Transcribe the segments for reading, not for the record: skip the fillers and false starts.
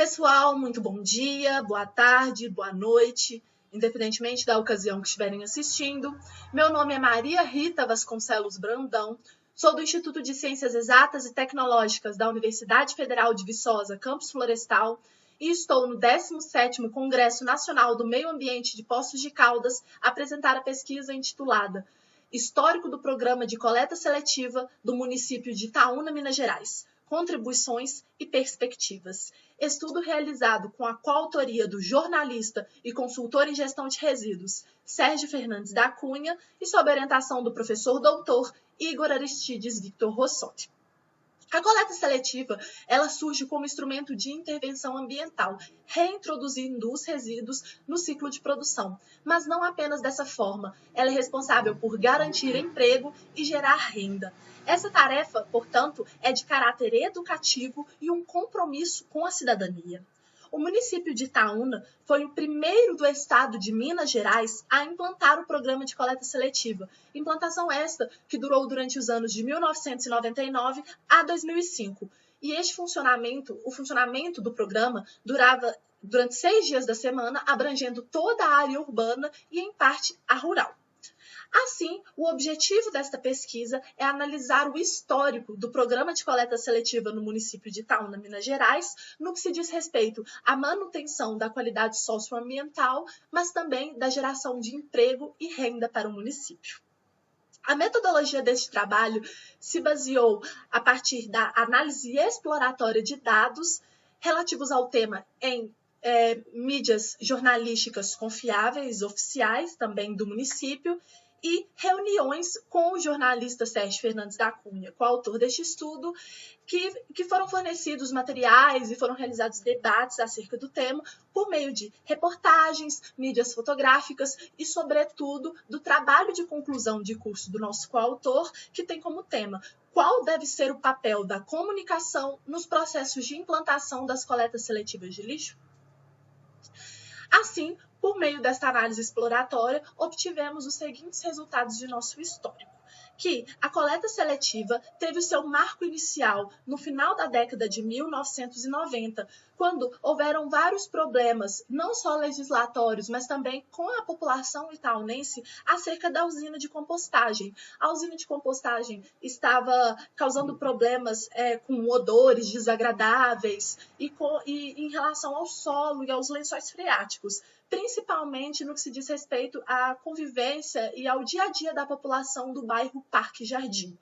Pessoal, muito bom dia, boa tarde, boa noite, independentemente da ocasião que estiverem assistindo. Meu nome é Maria Rita Vasconcelos Brandão, sou do Instituto de Ciências Exatas e Tecnológicas da Universidade Federal de Viçosa, Campus Florestal, e estou no 17º Congresso Nacional do Meio Ambiente de Poços de Caldas a apresentar a pesquisa intitulada Histórico do Programa de Coleta Seletiva do município de Itaúna, Minas Gerais. Contribuições e perspectivas. Estudo realizado com a coautoria do jornalista e consultor em gestão de resíduos Sérgio Fernandes da Cunha e sob orientação do professor doutor Igor Aristides Victor Rossotti. A coleta seletiva, ela surge como instrumento de intervenção ambiental, reintroduzindo os resíduos no ciclo de produção. Mas não apenas dessa forma, ela é responsável por garantir emprego e gerar renda. Essa tarefa, portanto, é de caráter educativo e um compromisso com a cidadania. O município de Itaúna foi o primeiro do estado de Minas Gerais a implantar o programa de coleta seletiva. Implantação esta que durou durante os anos de 1999 a 2005. E o funcionamento do programa durava durante 6 dias da semana, abrangendo toda a área urbana e, em parte, a rural. Assim, o objetivo desta pesquisa é analisar o histórico do programa de coleta seletiva no município de Itaúna, Minas Gerais, no que se diz respeito à manutenção da qualidade socioambiental, mas também da geração de emprego e renda para o município. A metodologia deste trabalho se baseou a partir da análise exploratória de dados relativos ao tema em mídias jornalísticas confiáveis, oficiais, também do município, e reuniões com o jornalista Sérgio Fernandes da Cunha, coautor deste estudo, que foram fornecidos materiais e foram realizados debates acerca do tema por meio de reportagens, mídias fotográficas e, sobretudo, do trabalho de conclusão de curso do nosso coautor, que tem como tema qual deve ser o papel da comunicação nos processos de implantação das coletas seletivas de lixo. Assim, por meio desta análise exploratória, obtivemos os seguintes resultados de nosso histórico. Que a coleta seletiva teve o seu marco inicial no final da década de 1990, quando houveram vários problemas, não só legislatórios, mas também com a população itaunense acerca da usina de compostagem. A usina de compostagem estava causando problemas com odores desagradáveis e em relação ao solo e aos lençóis freáticos, principalmente no que se diz respeito à convivência e ao dia a dia da população do bairro Parque Jardim.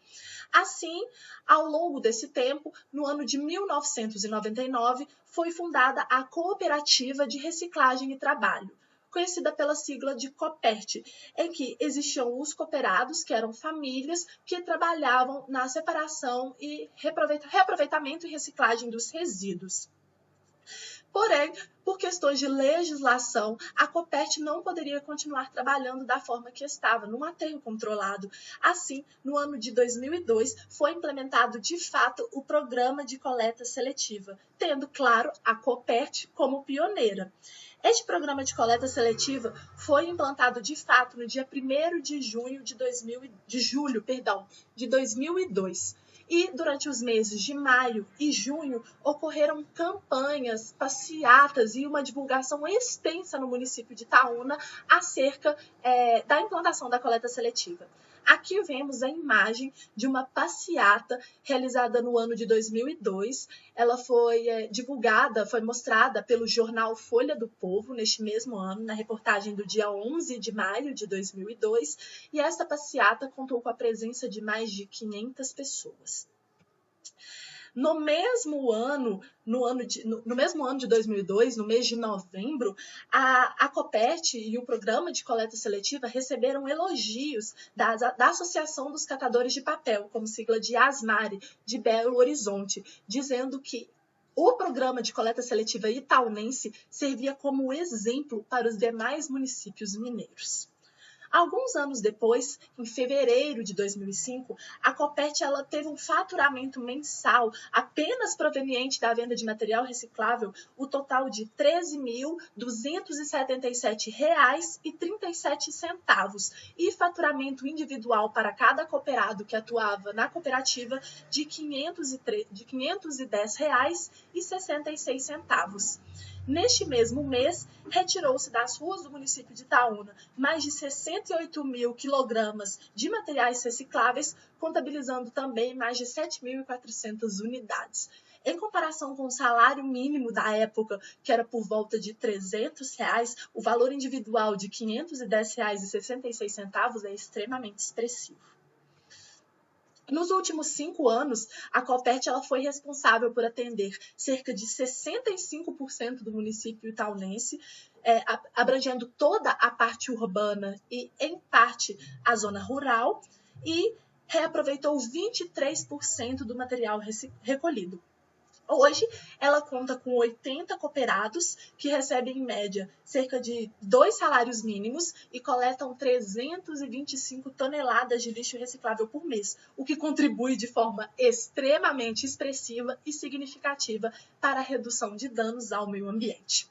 Assim, ao longo desse tempo, no ano de 1999, foi fundada a Cooperativa de Reciclagem e Trabalho, conhecida pela sigla de COPERT, em que existiam os cooperados, que eram famílias que trabalhavam na separação e reaproveitamento e reciclagem dos resíduos. Porém, por questões de legislação, a COPERT não poderia continuar trabalhando da forma que estava, num aterro controlado. Assim, no ano de 2002, foi implementado de fato o programa de coleta seletiva, tendo, claro, a COPERT como pioneira. Este programa de coleta seletiva foi implantado de fato no dia 1º de julho de 2002. E durante os meses de maio e junho ocorreram campanhas, passeatas e uma divulgação extensa no município de Itaúna acerca da implantação da coleta seletiva. Aqui vemos a imagem de uma passeata realizada no ano de 2002. Ela foi foi mostrada pelo jornal Folha do Povo neste mesmo ano, na reportagem do dia 11 de maio de 2002, e esta passeata contou com a presença de mais de 500 pessoas. No mesmo ano de 2002, no mês de novembro, a COPERT e o programa de coleta seletiva receberam elogios da Associação dos Catadores de Papel, como sigla de ASMARE, de Belo Horizonte, dizendo que o programa de coleta seletiva itaunense servia como exemplo para os demais municípios mineiros. Alguns anos depois, em fevereiro de 2005, a Copert ela teve um faturamento mensal apenas proveniente da venda de material reciclável, o total de R$ 13.277,37 e faturamento individual para cada cooperado que atuava na cooperativa de R$ 510,66. Neste mesmo mês, retirou-se das ruas do município de Itaúna mais de 68 mil quilogramas de materiais recicláveis, contabilizando também mais de 7.400 unidades. Em comparação com o salário mínimo da época, que era por volta de R$ 300, o valor individual de R$ 510,66 é extremamente expressivo. Nos últimos 5 anos, a Copert ela foi responsável por atender cerca de 65% do município itaunense, abrangendo toda a parte urbana e, em parte, a zona rural, e reaproveitou 23% do material recolhido. Hoje, ela conta com 80 cooperados que recebem, em média, cerca de 2 salários mínimos e coletam 325 toneladas de lixo reciclável por mês, o que contribui de forma extremamente expressiva e significativa para a redução de danos ao meio ambiente.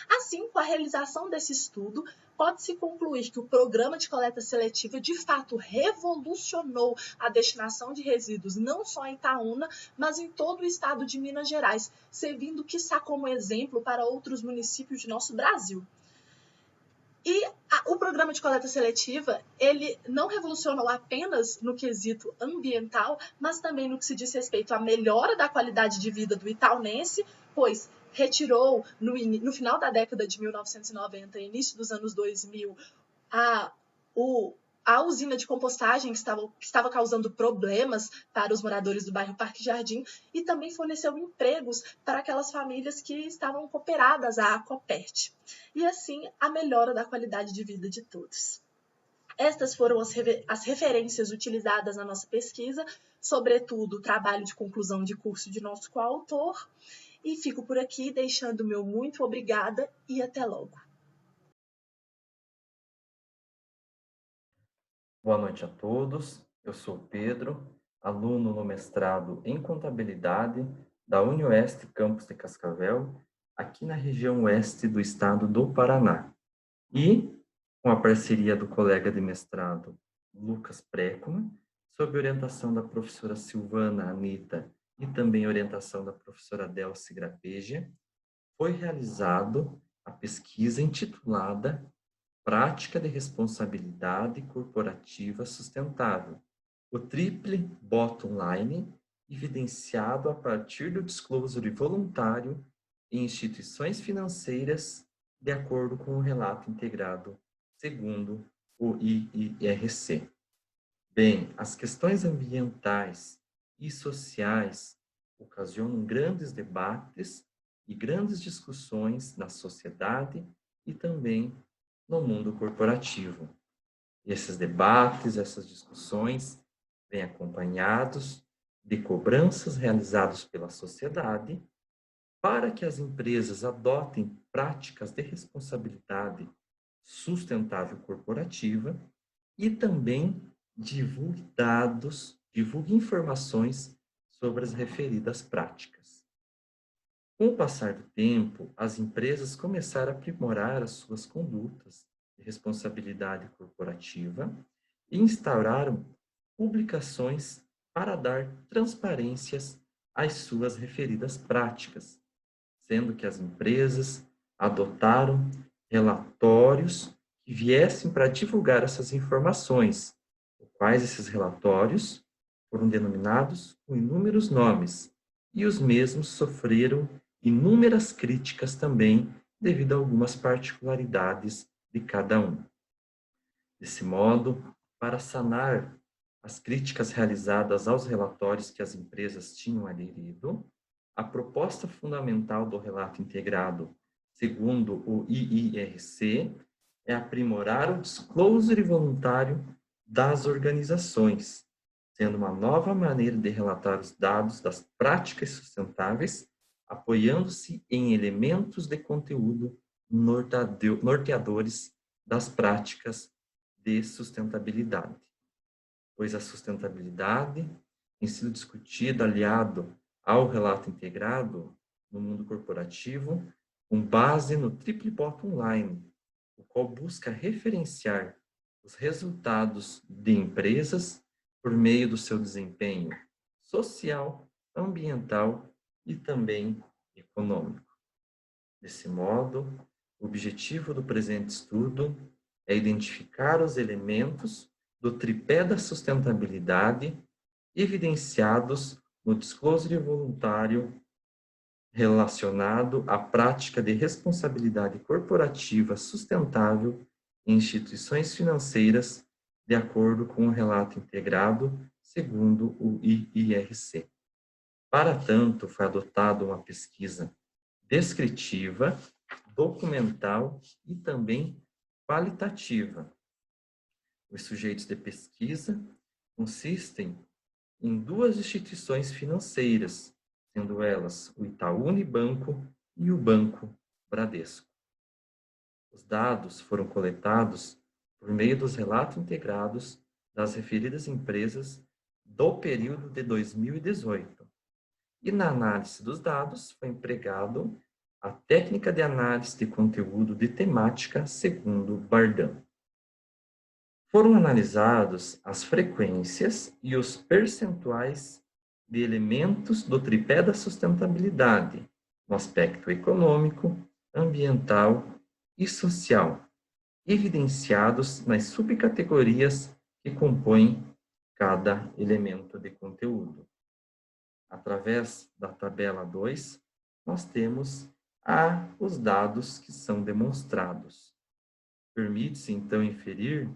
Assim, com a realização desse estudo, pode-se concluir que o programa de coleta seletiva de fato revolucionou a destinação de resíduos não só em Itaúna, mas em todo o estado de Minas Gerais, servindo quiçá como exemplo para outros municípios de nosso Brasil. E o programa de coleta seletiva, ele não revolucionou apenas no quesito ambiental, mas também no que se diz respeito à melhora da qualidade de vida do itaunense, pois retirou, no final da década de 1990 e início dos anos 2000, a usina de compostagem que estava causando problemas para os moradores do bairro Parque Jardim e também forneceu empregos para aquelas famílias que estavam cooperadas à Copert. E assim, a melhora da qualidade de vida de todos. Estas foram as referências utilizadas na nossa pesquisa, sobretudo o trabalho de conclusão de curso de nosso coautor. E fico por aqui deixando o meu muito obrigada e até logo. Boa noite a todos. Eu sou Pedro, aluno no mestrado em Contabilidade da UniOeste Campus de Cascavel, aqui na região oeste do estado do Paraná. E, com a parceria do colega de mestrado Lucas Preckmann, sob orientação da professora Silvana Anita e também orientação da professora Delcy Grapegia, foi realizado a pesquisa intitulada Prática de Responsabilidade Corporativa Sustentável, o Triple Bottom Line, evidenciado a partir do disclosure voluntário em instituições financeiras, de acordo com o relato integrado segundo o IIRC. Bem, as questões ambientais e sociais ocasionam grandes debates e grandes discussões na sociedade e também no mundo corporativo. E esses debates, essas discussões vêm acompanhados de cobranças realizadas pela sociedade para que as empresas adotem práticas de responsabilidade sustentável corporativa e também divulgue dados, divulgue informações sobre as referidas práticas. Com o passar do tempo, as empresas começaram a aprimorar as suas condutas de responsabilidade corporativa e instauraram publicações para dar transparências às suas referidas práticas, sendo que as empresas adotaram relatórios que viessem para divulgar essas informações, quais esses relatórios foram denominados com inúmeros nomes, e os mesmos sofreram inúmeras críticas também, devido a algumas particularidades de cada um. Desse modo, para sanar as críticas realizadas aos relatórios que as empresas tinham aderido, a proposta fundamental do relato integrado, segundo o IIRC, é aprimorar o disclosure voluntário das organizações, sendo uma nova maneira de relatar os dados das práticas sustentáveis, apoiando-se em elementos de conteúdo norteadores das práticas de sustentabilidade, pois a sustentabilidade tem sido discutida aliado ao relato integrado no mundo corporativo, com base no Triple Bottom Line, o qual busca referenciar os resultados de empresas por meio do seu desempenho social, ambiental e também econômico. Desse modo, o objetivo do presente estudo é identificar os elementos do tripé da sustentabilidade evidenciados no disclosure voluntário relacionado à prática de responsabilidade corporativa sustentável em instituições financeiras, de acordo com o relato integrado segundo o IIRC. Para tanto, foi adotada uma pesquisa descritiva, documental e também qualitativa. Os sujeitos de pesquisa consistem em duas instituições financeiras, sendo elas o Itaú Unibanco e o Banco Bradesco. Os dados foram coletados por meio dos relatos integrados das referidas empresas do período de 2018. E na análise dos dados foi empregado a técnica de análise de conteúdo de temática segundo Bardhan. Foram analisados as frequências e os percentuais de elementos do tripé da sustentabilidade, no aspecto econômico, ambiental e social, evidenciados nas subcategorias que compõem cada elemento de conteúdo. Através da tabela 2, nós temos os dados que são demonstrados. Permite-se, então, inferir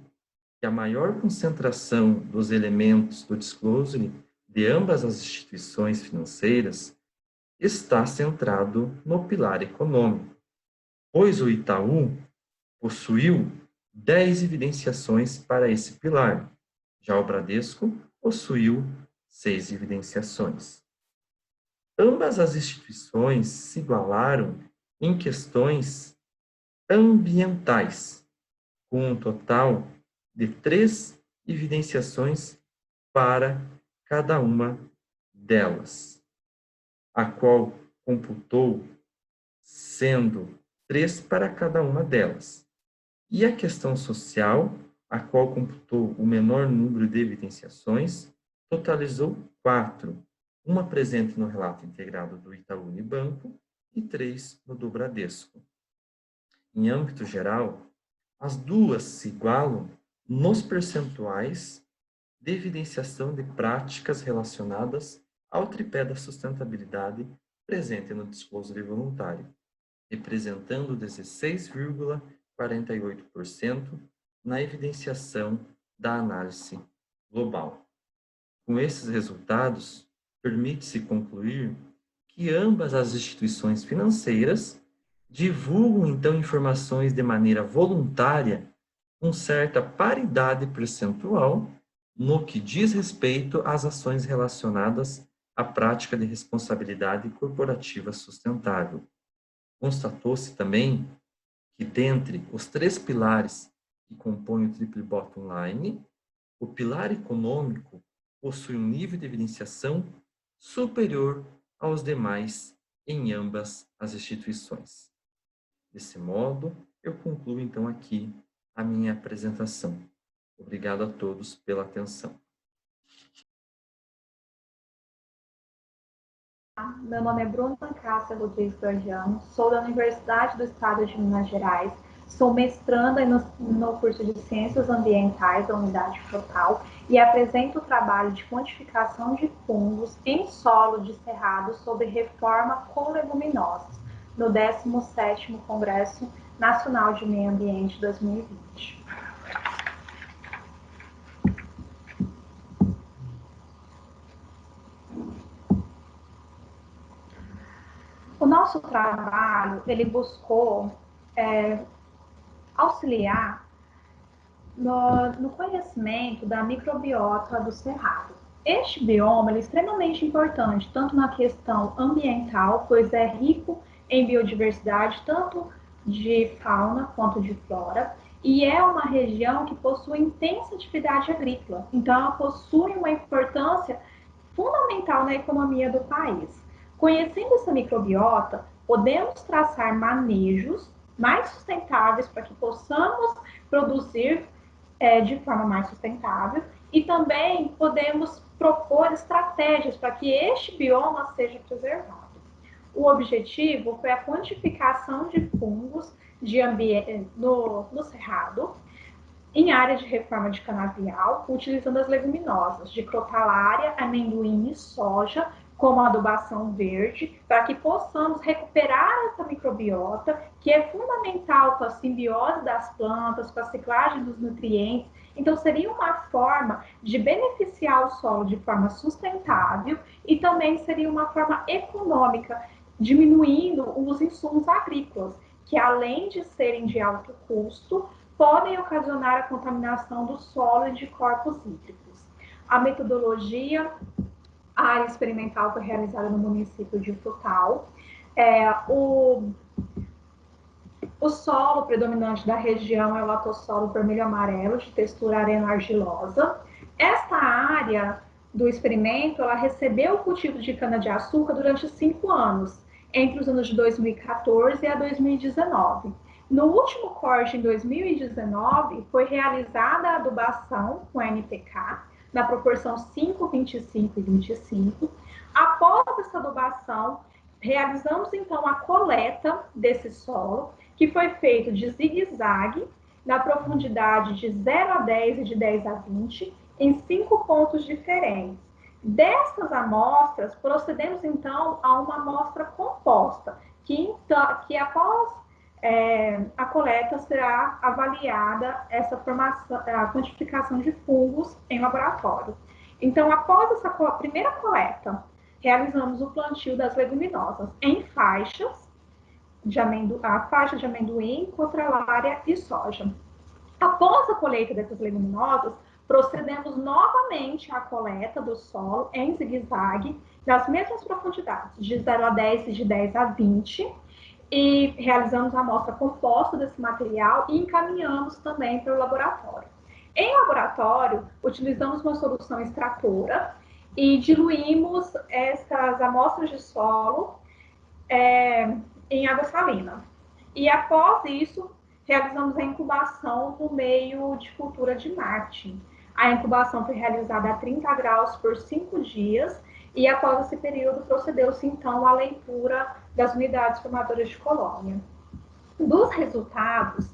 que a maior concentração dos elementos do disclosure de ambas as instituições financeiras está centrado no pilar econômico, pois o Itaú possuiu 10 evidenciações para esse pilar, já o Bradesco possuiu 6 evidenciações. Ambas as instituições se igualaram em questões ambientais, com um total de 3 evidenciações para cada uma delas, a qual computou sendo 3 para cada uma delas. E a questão social, a qual computou o menor número de evidenciações, totalizou 4, uma presente no relato integrado do Itaú Unibanco e 3 no do Bradesco. Em âmbito geral, as duas se igualam nos percentuais de evidenciação de práticas relacionadas ao tripé da sustentabilidade presente no disclosure voluntário, representando 16,48% na evidenciação da análise global. Com esses resultados, permite-se concluir que ambas as instituições financeiras divulgam, então, informações de maneira voluntária com certa paridade percentual no que diz respeito às ações relacionadas à prática de responsabilidade corporativa sustentável. Constatou-se também que, dentre os 3 pilares que compõem o Triple Bottom Line, o pilar econômico possui um nível de evidenciação superior aos demais em ambas as instituições. Desse modo, eu concluo então aqui a minha apresentação. Obrigado a todos pela atenção. Meu nome é Bruna Cássia Rodrigues Gorgiano, sou da Universidade do Estado de Minas Gerais, sou mestranda no curso de Ciências Ambientais da Unidade Flotal e apresento o trabalho de quantificação de fungos em solo de cerrado sobre reforma com leguminosas, no 17º Congresso Nacional de Meio Ambiente 2020. O nosso trabalho, ele buscou auxiliar no conhecimento da microbiota do cerrado. Este bioma é extremamente importante, tanto na questão ambiental, pois é rico em biodiversidade, tanto de fauna quanto de flora, e é uma região que possui intensa atividade agrícola, então ela possui uma importância fundamental na economia do país. Conhecendo essa microbiota, podemos traçar manejos mais sustentáveis para que possamos produzir de forma mais sustentável e também podemos propor estratégias para que este bioma seja preservado. O objetivo foi a quantificação de fungos no cerrado, em área de reforma de canavial, utilizando as leguminosas de crotalária, amendoim e soja como adubação verde, para que possamos recuperar essa microbiota, que é fundamental para a simbiose das plantas, para a ciclagem dos nutrientes. Então, seria uma forma de beneficiar o solo de forma sustentável e também seria uma forma econômica, diminuindo os insumos agrícolas, que além de serem de alto custo, podem ocasionar a contaminação do solo e de corpos hídricos. A metodologia, a área experimental foi realizada no município de Frutal. O solo predominante da região é o latossolo vermelho-amarelo, de textura areno-argilosa. Esta área do experimento, ela recebeu o cultivo de cana-de-açúcar durante 5 anos, entre os anos de 2014 a 2019. No último corte, em 2019, foi realizada a adubação com NPK, na proporção 5, 25 e 25. Após essa adubação, realizamos então a coleta desse solo, que foi feito de zigue-zague, na profundidade de 0 a 10 e de 10 a 20, em 5 pontos diferentes. Dessas amostras, procedemos então a uma amostra composta, que após a coleta será avaliada essa formação, a quantificação de fungos em laboratório. Então, após essa primeira coleta, realizamos o plantio das leguminosas em faixas, a faixa de amendoim, cotralária e soja. Após a colheita dessas leguminosas, procedemos novamente à coleta do solo em zigue-zague, nas mesmas profundidades, de 0 a 10 e de 10 a 20, e realizamos a amostra composta desse material e encaminhamos também para o laboratório. Em laboratório, utilizamos uma solução extratora e diluímos essas amostras de solo em água salina. E após isso, realizamos a incubação no meio de cultura de Marte. A incubação foi realizada a 30 graus por 5 dias e após esse período procedeu-se então à leitura das unidades formadoras de colônia. Dos resultados,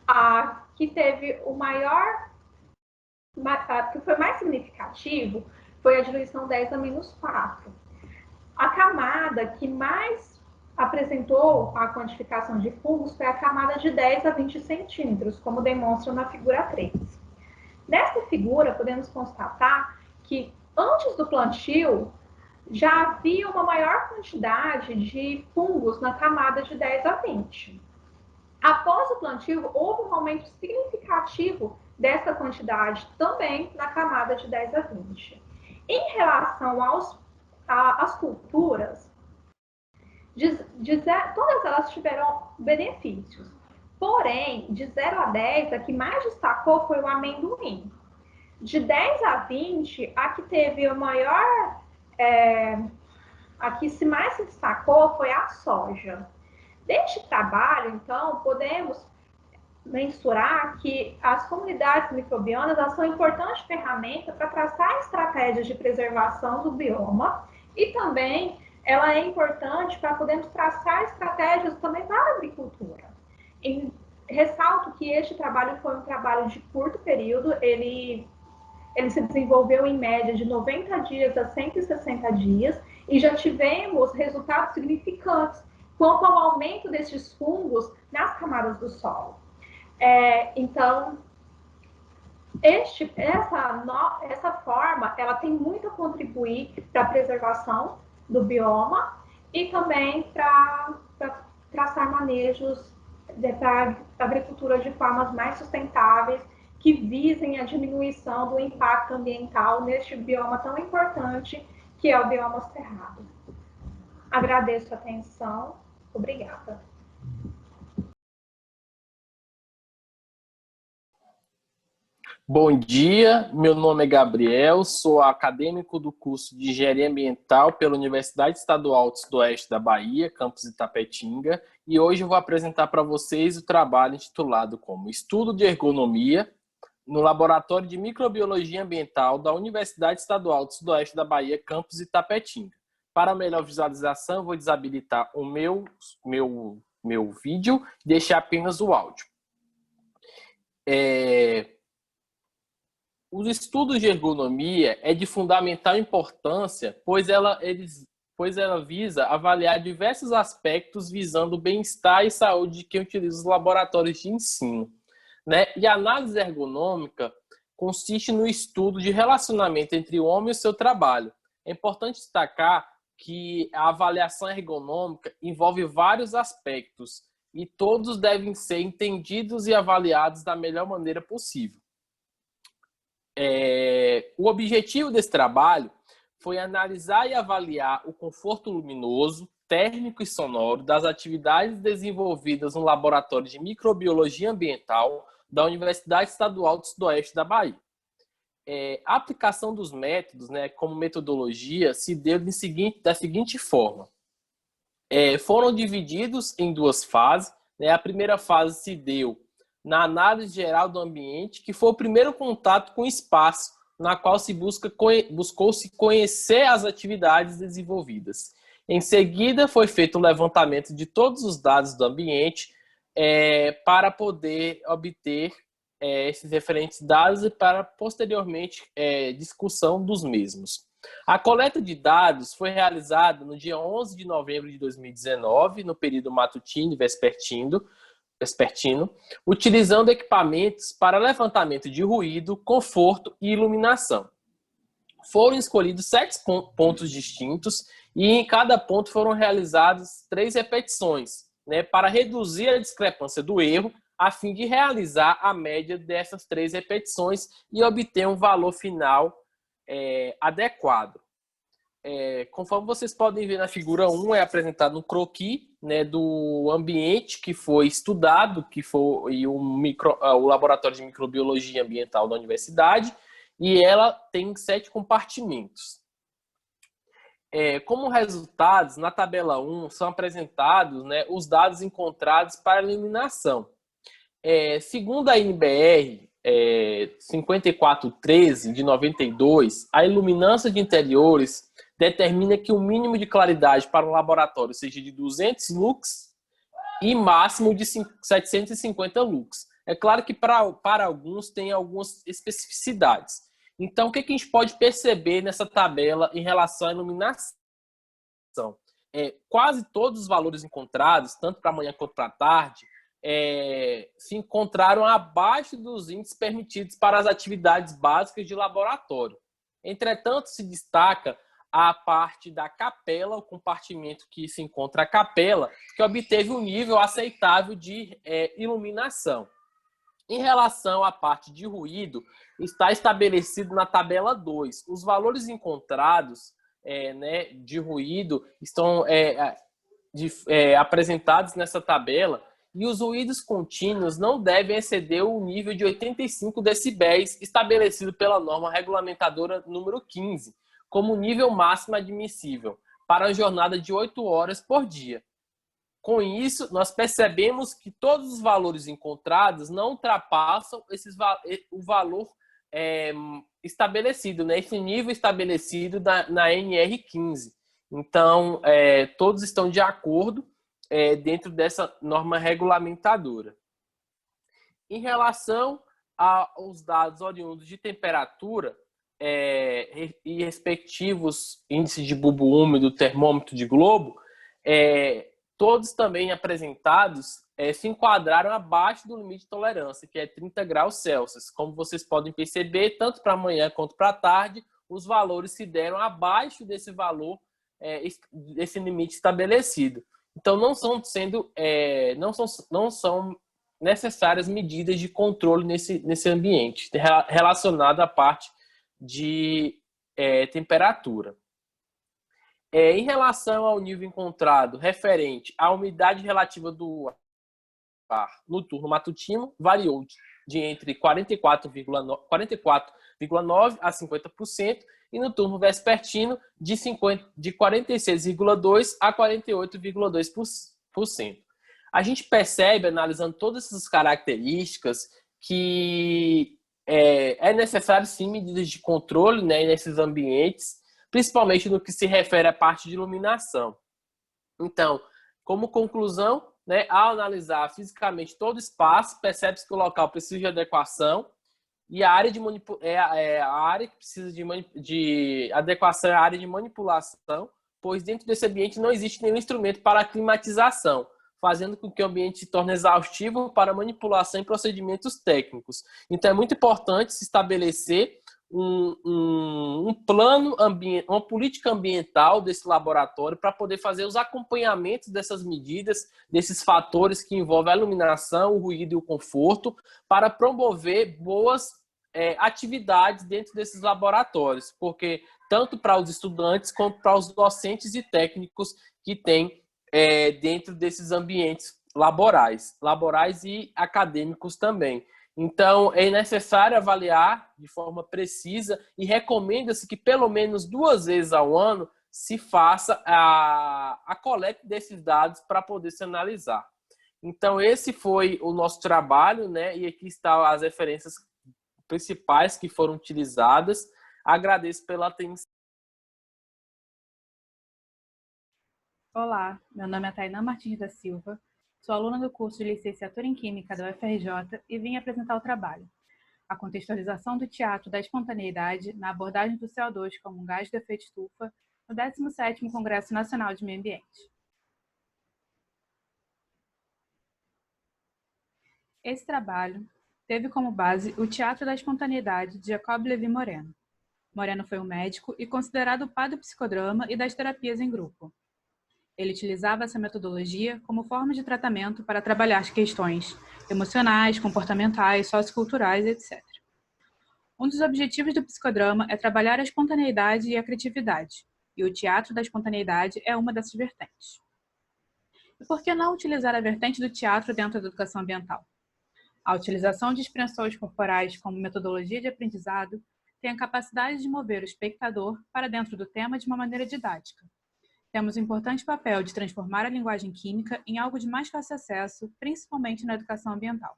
a que teve o maior, que foi mais significativo, foi a diluição 10-4. A camada que mais apresentou a quantificação de fungos foi a camada de 10 a 20 centímetros, como demonstra na figura 3. Nesta figura, podemos constatar que antes do plantio, já havia uma maior quantidade de fungos na camada de 10 a 20. Após o plantio, houve um aumento significativo dessa quantidade também na camada de 10 a 20. Em relação às culturas, todas elas tiveram benefícios. Porém, de 0 a 10, a que mais destacou foi o amendoim. De 10 a 20, a que teve o maior, a que mais se destacou foi a soja. Deste trabalho, então, podemos mensurar que as comunidades microbianas são importantes ferramentas para traçar estratégias de preservação do bioma e também ela é importante para podermos traçar estratégias também para a agricultura. Ressalto que este trabalho foi um trabalho de curto período, ele se desenvolveu em média de 90 dias a 160 dias e já tivemos resultados significantes quanto ao aumento desses fungos nas camadas do solo. Então, essa forma, ela tem muito a contribuir para a preservação do bioma e também para traçar manejos para a agricultura de formas mais sustentáveis que visem a diminuição do impacto ambiental neste bioma tão importante que é o bioma cerrado. Agradeço a atenção. Obrigada. Bom dia, meu nome é Gabriel, sou acadêmico do curso de Engenharia Ambiental pela Universidade Estadual do Sudoeste da Bahia, campus Itapetinga, e hoje eu vou apresentar para vocês o trabalho intitulado como Estudo de Ergonomia no Laboratório de Microbiologia Ambiental da Universidade Estadual do Sudoeste da Bahia, campus Itapetinga. Para melhor visualização, vou desabilitar o meu vídeo e deixar apenas o áudio. Os estudos de ergonomia é de fundamental importância, pois ela visa avaliar diversos aspectos visando o bem-estar e saúde de quem utiliza os laboratórios de ensino, né? E a análise ergonômica consiste no estudo de relacionamento entre o homem e o seu trabalho. É importante destacar que a avaliação ergonômica envolve vários aspectos e todos devem ser entendidos e avaliados da melhor maneira possível. O objetivo desse trabalho foi analisar e avaliar o conforto luminoso, térmico e sonoro das atividades desenvolvidas no Laboratório de Microbiologia Ambiental da Universidade Estadual do Sudoeste da Bahia. A aplicação dos métodos, né, como metodologia, se deu da seguinte forma. Foram divididos em duas fases, né? A primeira fase se deu na análise geral do ambiente, que foi o primeiro contato com o espaço, na qual buscou-se conhecer as atividades desenvolvidas. Em seguida, foi feito um levantamento de todos os dados do ambiente para poder obter esses referentes dados e para, posteriormente, discussão dos mesmos. A coleta de dados foi realizada no dia 11 de novembro de 2019, no período matutino e vespertino, utilizando equipamentos para levantamento de ruído, conforto e iluminação. Foram escolhidos 7 pontos distintos e em cada ponto foram realizadas 3 repetições, né, para reduzir a discrepância do erro, a fim de realizar a média dessas 3 repetições e obter um valor final adequado. Conforme vocês podem ver na figura 1, é apresentado um croquis, né, do ambiente que foi estudado, que foi o Laboratório de Microbiologia Ambiental da Universidade, e ela tem 7 compartimentos. Como resultados, na tabela 1 são apresentados, né, os dados encontrados para eliminação. Segundo a NBR 5413 de 92, a iluminância de interiores determina que o mínimo de claridade para um laboratório seja de 200 lux e máximo de 750 lux. É claro que para alguns tem algumas especificidades. Então, o que a gente pode perceber nessa tabela em relação à iluminação? Quase todos os valores encontrados, tanto para amanhã quanto para tarde, se encontraram abaixo dos índices permitidos para as atividades básicas de laboratório. Entretanto, se destaca a parte da capela, o compartimento que se encontra a capela, que obteve um nível aceitável de iluminação. Em relação à parte de ruído, está estabelecido na tabela 2. Os valores encontrados né, de ruído estão apresentados nessa tabela e os ruídos contínuos não devem exceder o nível de 85 decibéis estabelecido pela norma regulamentadora número 15, como nível máximo admissível para a jornada de 8 horas por dia. Com isso, nós percebemos que todos os valores encontrados não ultrapassam o valor estabelecido, né? Esse nível estabelecido na NR15. Então, todos estão de acordo dentro dessa norma regulamentadora. Em relação aos dados oriundos de temperatura e respectivos índices de bulbo úmido, termômetro de globo, todos também apresentados se enquadraram abaixo do limite de tolerância, que é 30 graus Celsius. Como vocês podem perceber, tanto para amanhã quanto para tarde, os valores se deram abaixo desse valor, desse limite estabelecido. Então, não são necessárias medidas de controle nesse ambiente, relacionado à parte de temperatura. Em relação ao nível encontrado referente à umidade relativa do ar no turno matutino, variou de entre 44,9% a 50%, e no turno vespertino de 46,2% a 48,2%. A gente percebe, analisando todas essas características, que é necessário sim medidas de controle, né, nesses ambientes, principalmente no que se refere à parte de iluminação. Então, como conclusão, né, ao analisar fisicamente todo o espaço, percebe-se que o local precisa de adequação, e a área a área que precisa de adequação é a área de manipulação, pois dentro desse ambiente não existe nenhum instrumento para climatização, fazendo com que o ambiente se torne exaustivo para manipulação e procedimentos técnicos. Então, é muito importante se estabelecer um plano, uma política ambiental desse laboratório para poder fazer os acompanhamentos dessas medidas, desses fatores que envolvem a iluminação, o ruído e o conforto, para promover boas atividades dentro desses laboratórios, porque tanto para os estudantes quanto para os docentes e técnicos que têm dentro desses ambientes laborais e acadêmicos também. Então, é necessário avaliar de forma precisa e recomenda-se que pelo menos 2 vezes ao ano se faça a coleta desses dados para poder se analisar. Então, esse foi o nosso trabalho, né? E aqui estão as referências principais que foram utilizadas. Agradeço pela atenção. Olá, meu nome é Tainá Martins da Silva, sou aluna do curso de Licenciatura em Química da UFRJ e vim apresentar o trabalho: a contextualização do teatro da espontaneidade na abordagem do CO2 como um gás de efeito estufa no 17º Congresso Nacional de Meio Ambiente. Esse trabalho teve como base o Teatro da Espontaneidade de Jacob Levi Moreno. Moreno foi um médico e considerado o pai do psicodrama e das terapias em grupo. Ele utilizava essa metodologia como forma de tratamento para trabalhar as questões emocionais, comportamentais, socioculturais, etc. Um dos objetivos do psicodrama é trabalhar a espontaneidade e a criatividade, e o teatro da espontaneidade é uma dessas vertentes. E por que não utilizar a vertente do teatro dentro da educação ambiental? A utilização de expressões corporais como metodologia de aprendizado tem a capacidade de mover o espectador para dentro do tema de uma maneira didática. Temos um importante papel de transformar a linguagem química em algo de mais fácil acesso, principalmente na educação ambiental.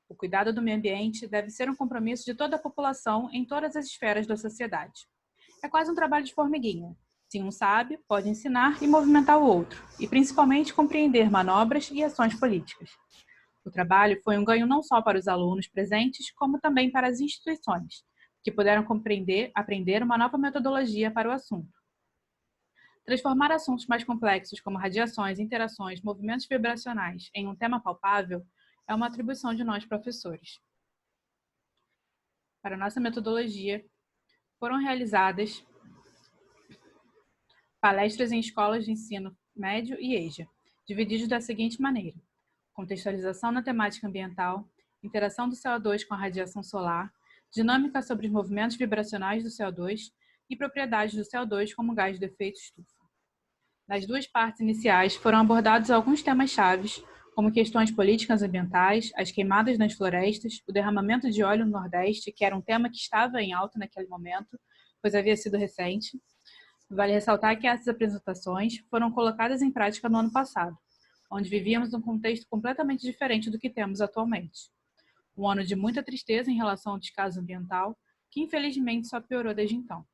O cuidado do meio ambiente deve ser um compromisso de toda a população em todas as esferas da sociedade. É quase um trabalho de formiguinha. Se um sabe, pode ensinar e movimentar o outro, e principalmente compreender manobras e ações políticas. O trabalho foi um ganho não só para os alunos presentes, como também para as instituições, que puderam aprender uma nova metodologia para o assunto. Transformar assuntos mais complexos como radiações, interações, movimentos vibracionais em um tema palpável é uma atribuição de nós, professores. Para nossa metodologia, foram realizadas palestras em escolas de ensino médio e EJA, divididos da seguinte maneira: contextualização na temática ambiental, interação do CO2 com a radiação solar, dinâmica sobre os movimentos vibracionais do CO2 e propriedades do CO2 como gás de efeito estufa. Nas 2 partes iniciais foram abordados alguns temas chaves, como questões políticas ambientais, as queimadas nas florestas, o derramamento de óleo no Nordeste, que era um tema que estava em alta naquele momento, pois havia sido recente. Vale ressaltar que essas apresentações foram colocadas em prática no ano passado, onde vivíamos um contexto completamente diferente do que temos atualmente. Um ano de muita tristeza em relação ao descaso ambiental, que infelizmente só piorou desde então.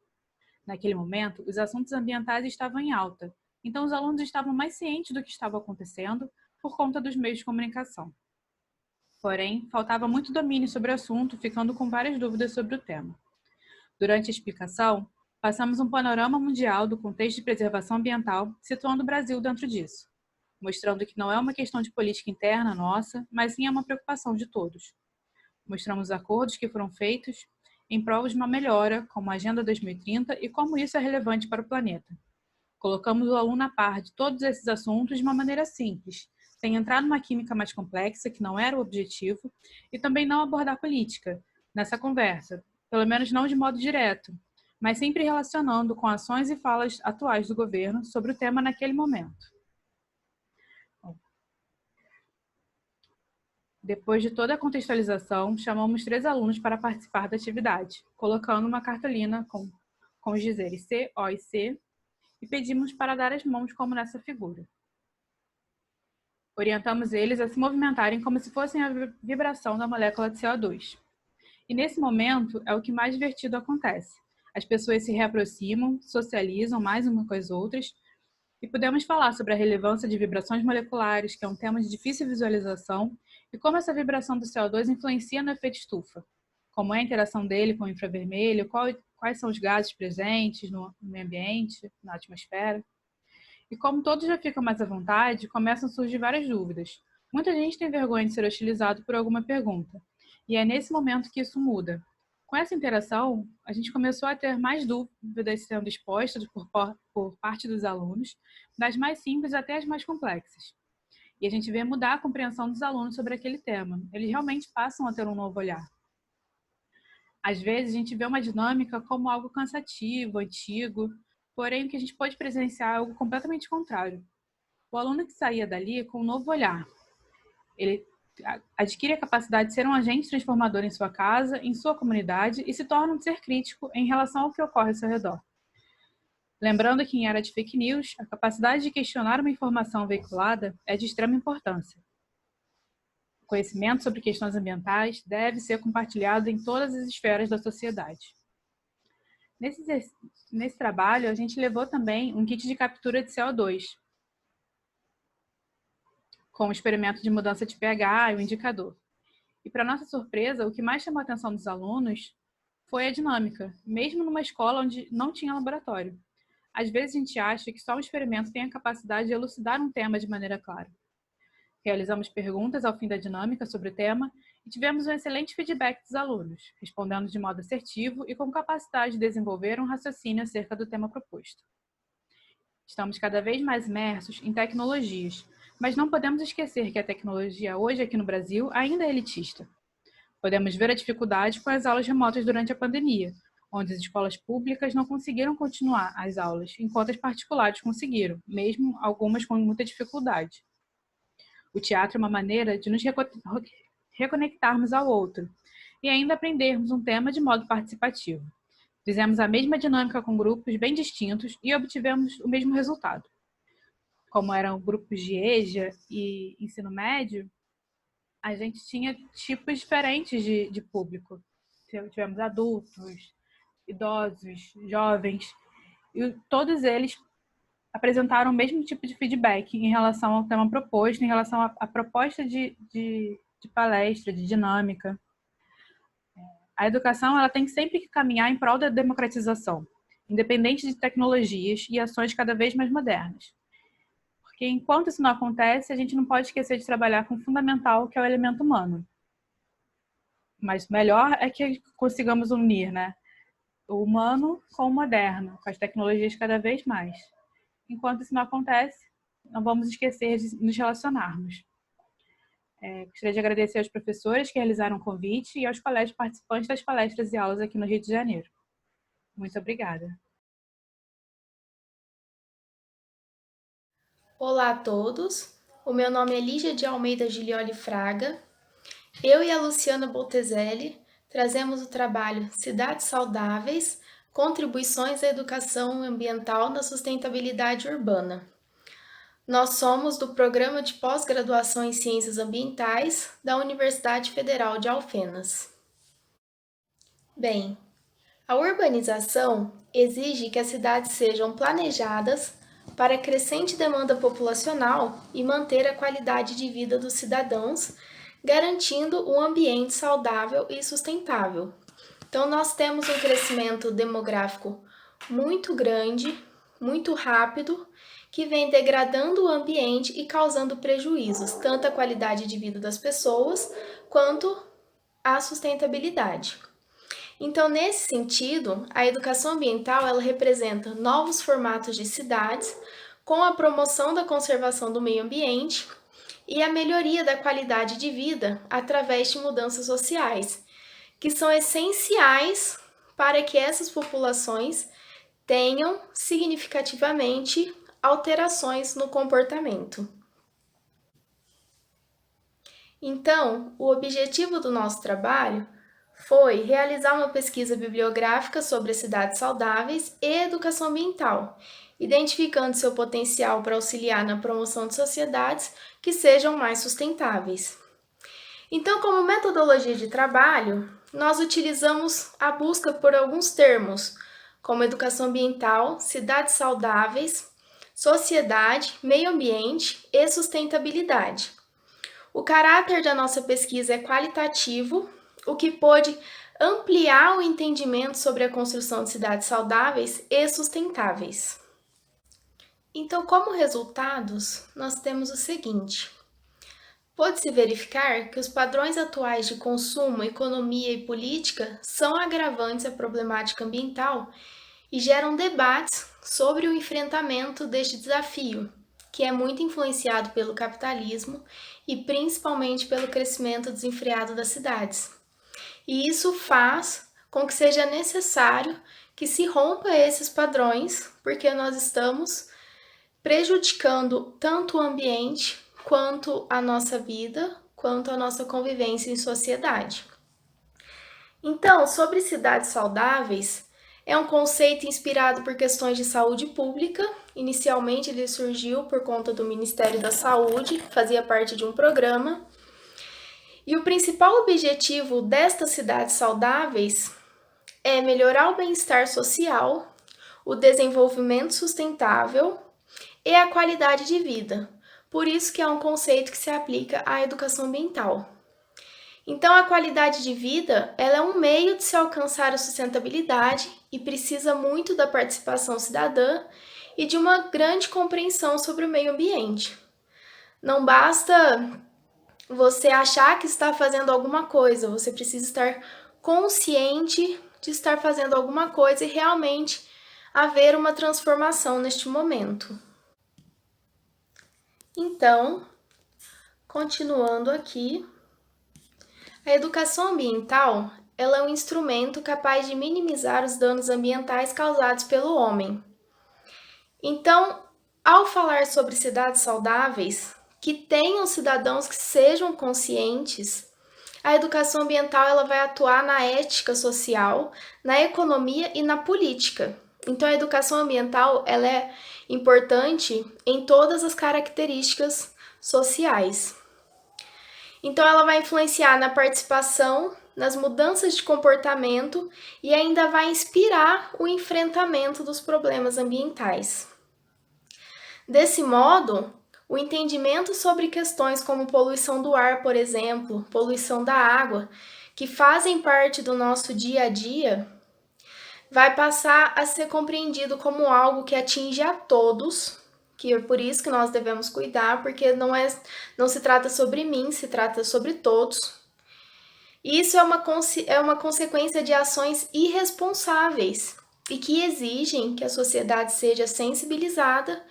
Naquele momento, os assuntos ambientais estavam em alta, então os alunos estavam mais cientes do que estava acontecendo por conta dos meios de comunicação. Porém, faltava muito domínio sobre o assunto, ficando com várias dúvidas sobre o tema. Durante a explicação, passamos um panorama mundial do contexto de preservação ambiental, situando o Brasil dentro disso, mostrando que não é uma questão de política interna nossa, mas sim é uma preocupação de todos. Mostramos os acordos que foram feitos em prol de uma melhora, como a Agenda 2030, e como isso é relevante para o planeta. Colocamos o aluno a par de todos esses assuntos de uma maneira simples, sem entrar numa química mais complexa, que não era o objetivo, e também não abordar política nessa conversa, pelo menos não de modo direto, mas sempre relacionando com ações e falas atuais do governo sobre o tema naquele momento. Depois de toda a contextualização, chamamos 3 alunos para participar da atividade, colocando uma cartolina com os dizeres C, O e C, e pedimos para dar as mãos como nessa figura. Orientamos eles a se movimentarem como se fossem a vibração da molécula de CO2. E nesse momento é o que mais divertido acontece. As pessoas se reaproximam, socializam mais umas com as outras, e podemos falar sobre a relevância de vibrações moleculares, que é um tema de difícil visualização, e como essa vibração do CO2 influencia no efeito estufa. Como é a interação dele com o infravermelho, quais são os gases presentes no meio ambiente, na atmosfera. E como todos já ficam mais à vontade, começam a surgir várias dúvidas. Muita gente tem vergonha de ser hostilizado por alguma pergunta. E é nesse momento que isso muda. Com essa interação, a gente começou a ter mais dúvidas sendo expostas por parte dos alunos, das mais simples até as mais complexas. E a gente vê mudar a compreensão dos alunos sobre aquele tema. Eles realmente passam a ter um novo olhar. Às vezes, a gente vê uma dinâmica como algo cansativo, antigo, porém o que a gente pode presenciar é algo completamente contrário. O aluno que saía dali com um novo olhar, ele adquire a capacidade de ser um agente transformador em sua casa, em sua comunidade e se torna um ser crítico em relação ao que ocorre ao seu redor. Lembrando que em era de fake news, a capacidade de questionar uma informação veiculada é de extrema importância. O conhecimento sobre questões ambientais deve ser compartilhado em todas as esferas da sociedade. Nesse trabalho, a gente levou também um kit de captura de CO2, com o experimento de mudança de pH e o indicador. E, para nossa surpresa, o que mais chamou a atenção dos alunos foi a dinâmica, mesmo numa escola onde não tinha laboratório. Às vezes a gente acha que só um experimento tem a capacidade de elucidar um tema de maneira clara. Realizamos perguntas ao fim da dinâmica sobre o tema e tivemos um excelente feedback dos alunos, respondendo de modo assertivo e com capacidade de desenvolver um raciocínio acerca do tema proposto. Estamos cada vez mais imersos em tecnologias, mas não podemos esquecer que a tecnologia hoje aqui no Brasil ainda é elitista. Podemos ver a dificuldade com as aulas remotas durante a pandemia, onde as escolas públicas não conseguiram continuar as aulas, enquanto as particulares conseguiram, mesmo algumas com muita dificuldade. O teatro é uma maneira de nos reconectarmos ao outro e ainda aprendermos um tema de modo participativo. Fizemos a mesma dinâmica com grupos bem distintos e obtivemos o mesmo resultado. Como eram grupos de EJA e ensino médio, a gente tinha tipos diferentes de público. Tivemos adultos, idosos, jovens, e todos eles apresentaram o mesmo tipo de feedback em relação ao tema proposto, em relação à proposta de palestra, de dinâmica. A educação ela tem sempre que caminhar em prol da democratização, independente de tecnologias e ações cada vez mais modernas. Porque enquanto isso não acontece, a gente não pode esquecer de trabalhar com o fundamental, que é o elemento humano. Mas melhor é que consigamos unir, né, o humano com o moderno, com as tecnologias cada vez mais. Enquanto isso não acontece, não vamos esquecer de nos relacionarmos. Gostaria de agradecer aos professores que realizaram o convite e aos colegas participantes das palestras e aulas aqui no Rio de Janeiro. Muito obrigada. Olá a todos, o meu nome é Lígia de Almeida Giglioli Fraga. Eu e a Luciana Boltezelli trazemos o trabalho Cidades Saudáveis, Contribuições à Educação Ambiental na Sustentabilidade Urbana. Nós somos do Programa de Pós-Graduação em Ciências Ambientais da Universidade Federal de Alfenas. Bem, a urbanização exige que as cidades sejam planejadas para a crescente demanda populacional e manter a qualidade de vida dos cidadãos, garantindo um ambiente saudável e sustentável. Então, nós temos um crescimento demográfico muito grande, muito rápido, que vem degradando o ambiente e causando prejuízos, tanto à qualidade de vida das pessoas, quanto à sustentabilidade. Então, nesse sentido, a educação ambiental ela representa novos formatos de cidades, com a promoção da conservação do meio ambiente e a melhoria da qualidade de vida através de mudanças sociais, que são essenciais para que essas populações tenham significativamente alterações no comportamento. Então, o objetivo do nosso trabalho foi realizar uma pesquisa bibliográfica sobre as cidades saudáveis e educação ambiental, identificando seu potencial para auxiliar na promoção de sociedades que sejam mais sustentáveis. Então, como metodologia de trabalho, nós utilizamos a busca por alguns termos, como educação ambiental, cidades saudáveis, sociedade, meio ambiente e sustentabilidade. O caráter da nossa pesquisa é qualitativo, o que pôde ampliar o entendimento sobre a construção de cidades saudáveis e sustentáveis. Então, como resultados, nós temos o seguinte: pode-se verificar que os padrões atuais de consumo, economia e política são agravantes à problemática ambiental e geram debates sobre o enfrentamento deste desafio, que é muito influenciado pelo capitalismo e principalmente pelo crescimento desenfreado das cidades. E isso faz com que seja necessário que se rompa esses padrões, porque nós estamos prejudicando tanto o ambiente, quanto a nossa vida, quanto a nossa convivência em sociedade. Então, sobre cidades saudáveis, é um conceito inspirado por questões de saúde pública. Inicialmente, ele surgiu por conta do Ministério da Saúde, fazia parte de um programa. E o principal objetivo destas cidades saudáveis é melhorar o bem-estar social, o desenvolvimento sustentável e a qualidade de vida. Por isso que é um conceito que se aplica à educação ambiental. Então, a qualidade de vida, ela é um meio de se alcançar a sustentabilidade e precisa muito da participação cidadã e de uma grande compreensão sobre o meio ambiente. Não basta você achar que está fazendo alguma coisa, você precisa estar consciente de estar fazendo alguma coisa e realmente haver uma transformação neste momento. Então, continuando aqui, a educação ambiental, ela é um instrumento capaz de minimizar os danos ambientais causados pelo homem. Então, ao falar sobre cidades saudáveis, que tenham cidadãos que sejam conscientes, a educação ambiental ela vai atuar na ética social, na economia e na política. Então, a educação ambiental ela é importante em todas as características sociais. Então, ela vai influenciar na participação, nas mudanças de comportamento e ainda vai inspirar o enfrentamento dos problemas ambientais. Desse modo, o entendimento sobre questões como poluição do ar, por exemplo, poluição da água, que fazem parte do nosso dia a dia, vai passar a ser compreendido como algo que atinge a todos, que é por isso que nós devemos cuidar, porque não se trata sobre mim, se trata sobre todos. E isso é uma consequência de ações irresponsáveis e que exigem que a sociedade seja sensibilizada,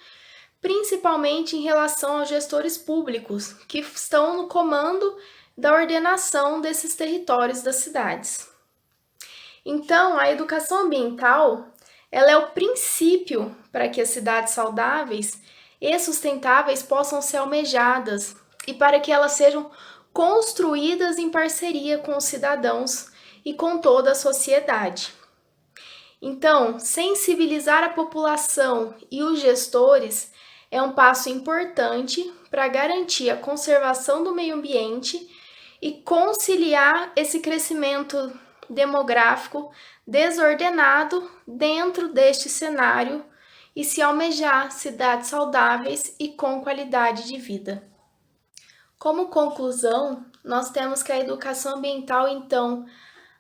principalmente em relação aos gestores públicos, que estão no comando da ordenação desses territórios das cidades. Então, a educação ambiental, ela é o princípio para que as cidades saudáveis e sustentáveis possam ser almejadas e para que elas sejam construídas em parceria com os cidadãos e com toda a sociedade. Então, sensibilizar a população e os gestores é um passo importante para garantir a conservação do meio ambiente e conciliar esse crescimento demográfico desordenado dentro deste cenário e se almejar cidades saudáveis e com qualidade de vida. Como conclusão, nós temos que a educação ambiental, então,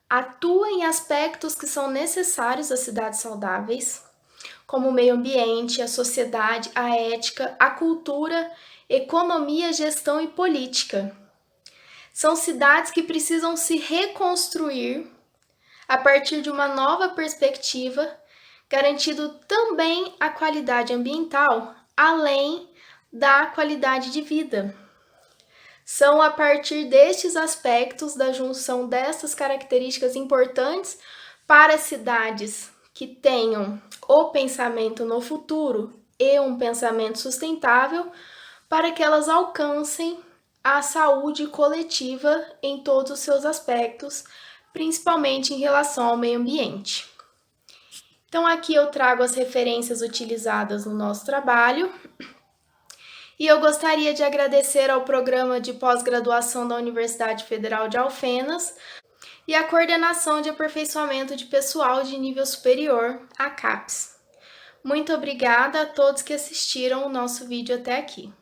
atua em aspectos que são necessários às cidades saudáveis, como o meio ambiente, a sociedade, a ética, a cultura, economia, gestão e política. São cidades que precisam se reconstruir a partir de uma nova perspectiva, garantindo também a qualidade ambiental, além da qualidade de vida. São a partir destes aspectos, da junção dessas características importantes para cidades que tenham o pensamento no futuro e um pensamento sustentável, para que elas alcancem à saúde coletiva em todos os seus aspectos, principalmente em relação ao meio ambiente. Então, aqui eu trago as referências utilizadas no nosso trabalho. E eu gostaria de agradecer ao Programa de Pós-Graduação da Universidade Federal de Alfenas e à Coordenação de Aperfeiçoamento de Pessoal de Nível Superior, a CAPES. Muito obrigada a todos que assistiram o nosso vídeo até aqui.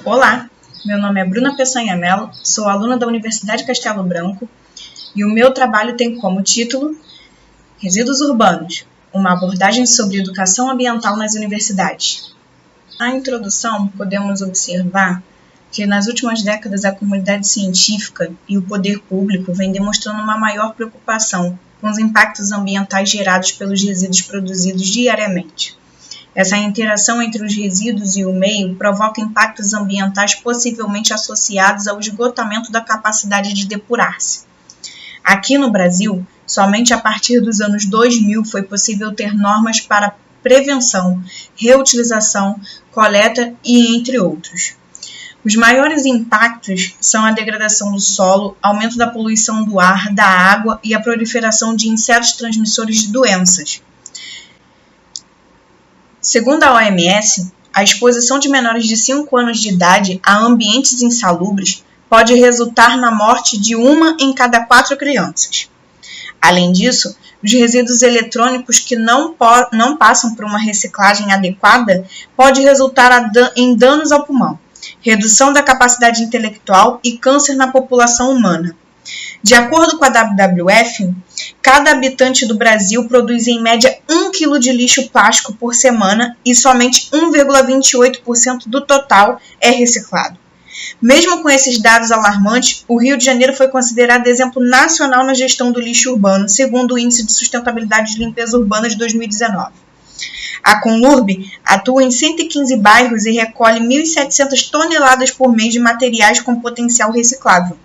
Olá, meu nome é Bruna Peçanha Mello, sou aluna da Universidade Castelo Branco e o meu trabalho tem como título Resíduos Urbanos, uma abordagem sobre educação ambiental nas universidades. Na introdução, podemos observar que nas últimas décadas a comunidade científica e o poder público vem demonstrando uma maior preocupação com os impactos ambientais gerados pelos resíduos produzidos diariamente. Essa interação entre os resíduos e o meio provoca impactos ambientais possivelmente associados ao esgotamento da capacidade de depurar-se. Aqui no Brasil, somente a partir dos anos 2000 foi possível ter normas para prevenção, reutilização, coleta e entre outros. Os maiores impactos são a degradação do solo, aumento da poluição do ar, da água e a proliferação de insetos transmissores de doenças. Segundo a OMS, a exposição de menores de 5 anos de idade a ambientes insalubres pode resultar na morte de 1 em cada 4 crianças. Além disso, os resíduos eletrônicos que não passam por uma reciclagem adequada podem resultar em danos ao pulmão, redução da capacidade intelectual e câncer na população humana. De acordo com a WWF, cada habitante do Brasil produz em média 1 kg de lixo plástico por semana e somente 1,28% do total é reciclado. Mesmo com esses dados alarmantes, o Rio de Janeiro foi considerado exemplo nacional na gestão do lixo urbano, segundo o Índice de Sustentabilidade de Limpeza Urbana de 2019. A Conlurb atua em 115 bairros e recolhe 1.700 toneladas por mês de materiais com potencial reciclável.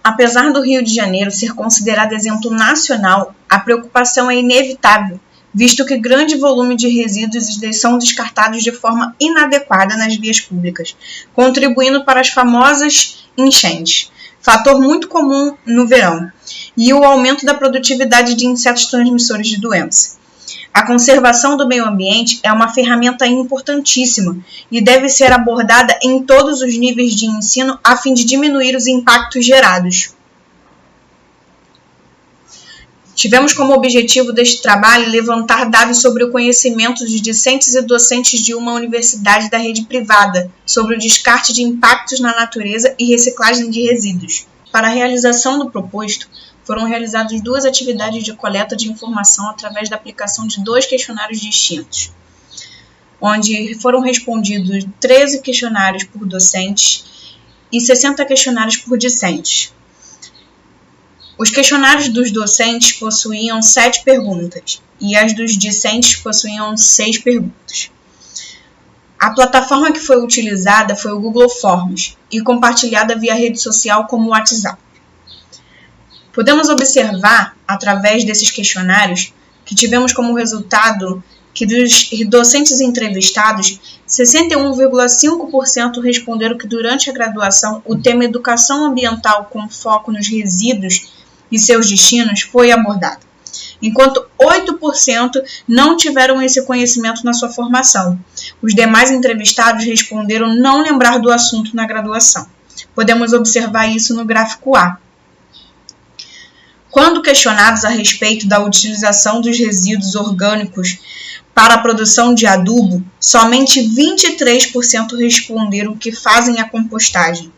Apesar do Rio de Janeiro ser considerado exemplo nacional, a preocupação é inevitável, visto que grande volume de resíduos são descartados de forma inadequada nas vias públicas, contribuindo para as famosas enchentes, fator muito comum no verão, e o aumento da produtividade de insetos transmissores de doença. A conservação do meio ambiente é uma ferramenta importantíssima e deve ser abordada em todos os níveis de ensino a fim de diminuir os impactos gerados. Tivemos como objetivo deste trabalho levantar dados sobre o conhecimento dos discentes e docentes de uma universidade da rede privada sobre o descarte de impactos na natureza e reciclagem de resíduos. Para a realização do proposto, foram realizadas 2 atividades de coleta de informação através da aplicação de 2 questionários distintos, onde foram respondidos 13 questionários por docentes e 60 questionários por discentes. Os questionários dos docentes possuíam 7 perguntas e as dos discentes possuíam 6 perguntas. A plataforma que foi utilizada foi o Google Forms e compartilhada via rede social como o WhatsApp. Podemos observar, através desses questionários, que tivemos como resultado que dos docentes entrevistados, 61,5% responderam que durante a graduação o tema educação ambiental com foco nos resíduos e seus destinos foi abordado, enquanto 8% não tiveram esse conhecimento na sua formação. Os demais entrevistados responderam não lembrar do assunto na graduação. Podemos observar isso no gráfico A. Quando questionados a respeito da utilização dos resíduos orgânicos para a produção de adubo, somente 23% responderam que fazem a compostagem.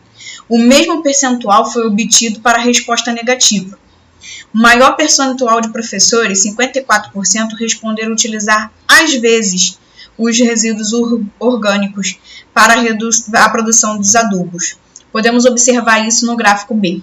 O mesmo percentual foi obtido para a resposta negativa. O maior percentual de professores, 54%, responderam utilizar, às vezes, os resíduos orgânicos para a produção dos adubos. Podemos observar isso no gráfico B.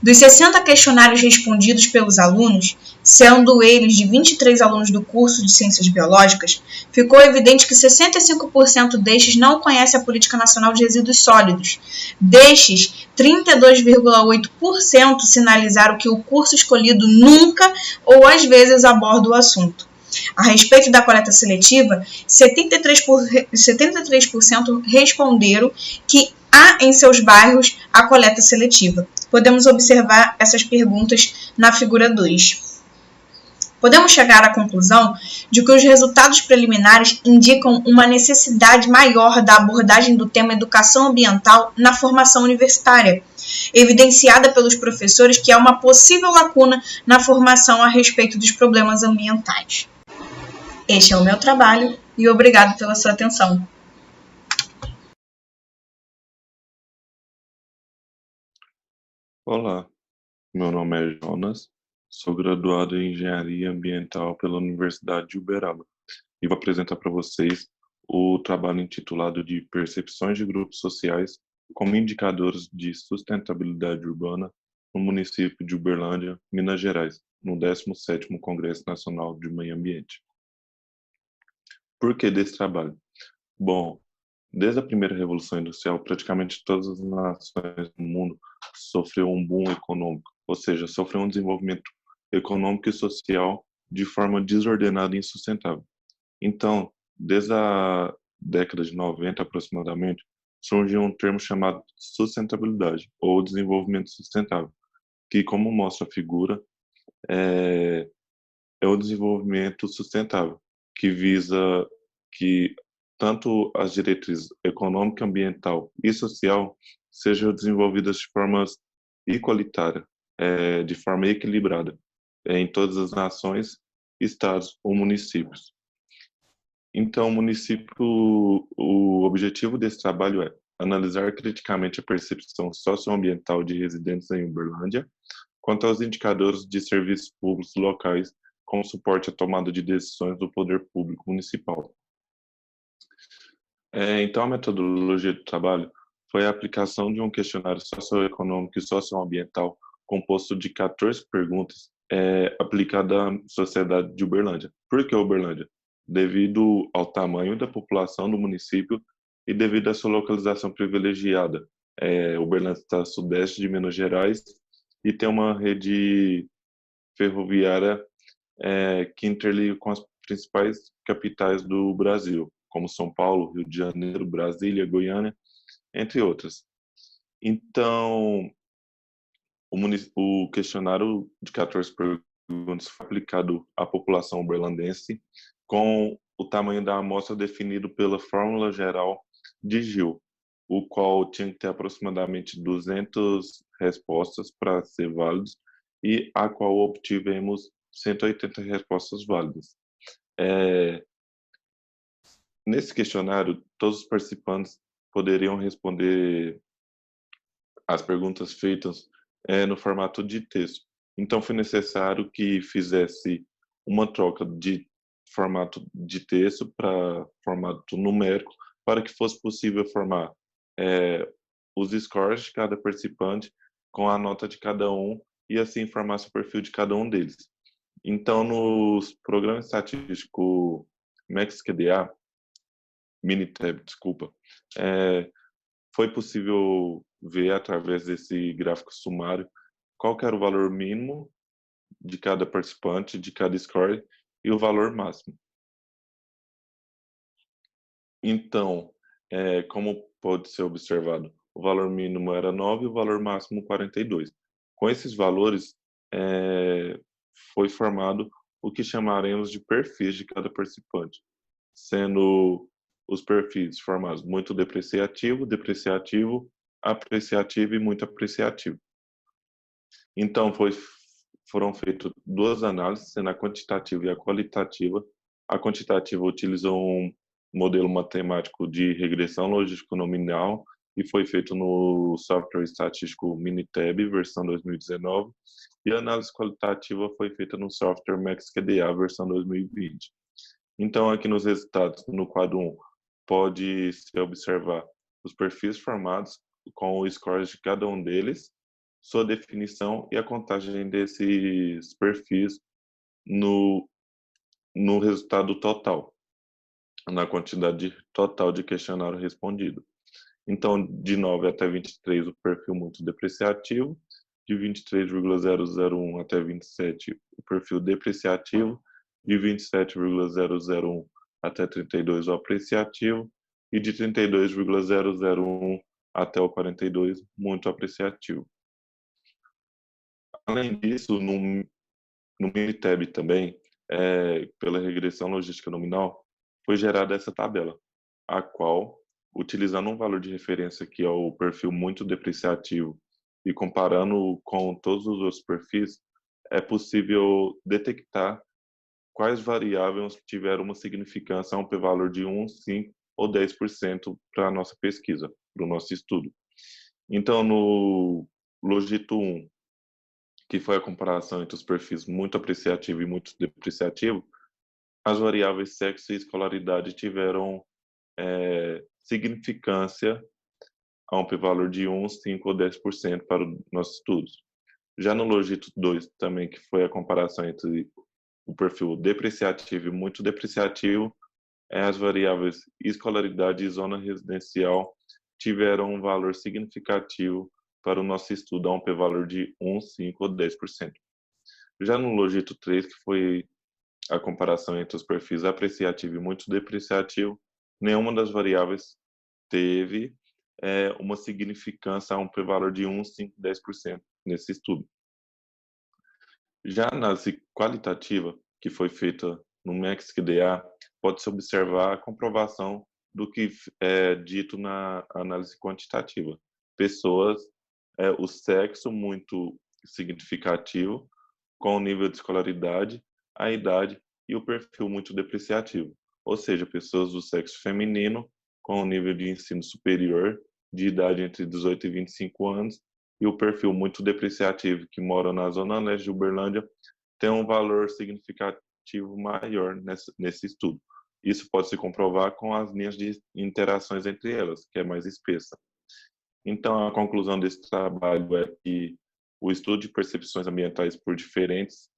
Dos 60 questionários respondidos pelos alunos, sendo eles de 23 alunos do curso de Ciências Biológicas, ficou evidente que 65% destes não conhecem a Política Nacional de Resíduos Sólidos. Destes, 32,8% sinalizaram que o curso escolhido nunca ou às vezes aborda o assunto. A respeito da coleta seletiva, 73% responderam que há em seus bairros a coleta seletiva. Podemos observar essas perguntas na figura 2. Podemos chegar à conclusão de que os resultados preliminares indicam uma necessidade maior da abordagem do tema educação ambiental na formação universitária, evidenciada pelos professores que há uma possível lacuna na formação a respeito dos problemas ambientais. Este é o meu trabalho e obrigado pela sua atenção. Olá, meu nome é Jonas, sou graduado em Engenharia Ambiental pela Universidade de Uberaba e vou apresentar para vocês o trabalho intitulado de Percepções de Grupos Sociais como Indicadores de Sustentabilidade Urbana no município de Uberlândia, Minas Gerais, no 17º Congresso Nacional de Meio Ambiente. Por que desse trabalho? Bom, desde a primeira Revolução Industrial, praticamente todas as nações do mundo sofreu um boom econômico, ou seja, sofreu um desenvolvimento econômico e social de forma desordenada e insustentável. Então, desde a década de 90 aproximadamente, surgiu um termo chamado sustentabilidade, ou desenvolvimento sustentável, que, como mostra a figura, é o desenvolvimento sustentável, que visa que tanto as diretrizes econômica, ambiental e social sejam desenvolvidas de forma igualitária, de forma equilibrada, em todas as nações, estados ou municípios. Então, o objetivo desse trabalho é analisar criticamente a percepção socioambiental de residentes em Uberlândia quanto aos indicadores de serviços públicos locais com suporte à tomada de decisões do poder público municipal. Então, a metodologia do trabalho foi a aplicação de um questionário socioeconômico e socioambiental composto de 14 perguntas aplicada à sociedade de Uberlândia. Por que Uberlândia? Devido ao tamanho da população do município e devido à sua localização privilegiada. Uberlândia está a sudeste de Minas Gerais e tem uma rede ferroviária que interliga com as principais capitais do Brasil, como São Paulo, Rio de Janeiro, Brasília, Goiânia, entre outras. Então, o questionário de 14 perguntas foi aplicado à população uberlandense com o tamanho da amostra definido pela fórmula geral de Gil, o qual tinha que ter aproximadamente 200 respostas para ser válido e a qual obtivemos 180 respostas válidas. Nesse questionário, todos os participantes poderiam responder as perguntas feitas no formato de texto. Então, foi necessário que fizesse uma troca de formato de texto para formato numérico, para que fosse possível formar os scores de cada participante com a nota de cada um e assim informar o perfil de cada um deles. Então, no programa estatístico MaxQDA, Minitab, foi possível ver através desse gráfico sumário qual que era o valor mínimo de cada participante, de cada score e o valor máximo. Então, como pode ser observado, o valor mínimo era 9 e o valor máximo 42. Com esses valores, foi formado o que chamaremos de perfis de cada participante, sendo os perfis formados muito depreciativo, depreciativo, apreciativo e muito apreciativo. Então, foram feitas duas análises, sendo a quantitativa e a qualitativa. A quantitativa utilizou um modelo matemático de regressão logístico-nominal e foi feito no software estatístico Minitab, versão 2019, e a análise qualitativa foi feita no software MaxQDA, versão 2020. Então, aqui nos resultados, no quadro 1, pode-se observar os perfis formados com os scores de cada um deles, sua definição e a contagem desses perfis no resultado total, na quantidade total de questionário respondido. Então, de 9 até 23, o perfil muito depreciativo, de 23,001 até 27, o perfil depreciativo, de 27,001 até 32 o apreciativo e de 32,001 até o 42 muito apreciativo. Além disso, no Minitab também, pela regressão logística nominal, foi gerada essa tabela, a qual, utilizando um valor de referência que é o perfil muito depreciativo e comparando com todos os outros perfis, é possível detectar quais variáveis tiveram uma significância a um p-valor de 1, 5 ou 10% para a nossa pesquisa, para o nosso estudo. Então, no Logito 1, que foi a comparação entre os perfis muito apreciativo e muito depreciativo, as variáveis sexo e escolaridade tiveram significância a um p-valor de 1, 5 ou 10% para os nossos estudos. Já no Logito 2 também, que foi a comparação entre o perfil depreciativo e muito depreciativo, as variáveis escolaridade e zona residencial tiveram um valor significativo para o nosso estudo, a um p-valor de 1, 5 ou 10%. Já no Logito 3, que foi a comparação entre os perfis apreciativo e muito depreciativo, nenhuma das variáveis teve uma significância a um p-valor de 1, 5, 10% nesse estudo. Já a análise qualitativa, que foi feita no MEX-QDA, pode-se observar a comprovação do que é dito na análise quantitativa. Pessoas, o sexo muito significativo, com o nível de escolaridade, a idade e o perfil muito depreciativo. Ou seja, pessoas do sexo feminino, com o nível de ensino superior, de idade entre 18 e 25 anos, e o perfil muito depreciativo, que mora na Zona Leste de Uberlândia, tem um valor significativo maior nesse estudo. Isso pode se comprovar com as linhas de interações entre elas, que é mais espessa. Então, a conclusão desse trabalho é que o estudo de percepções ambientais por diferentes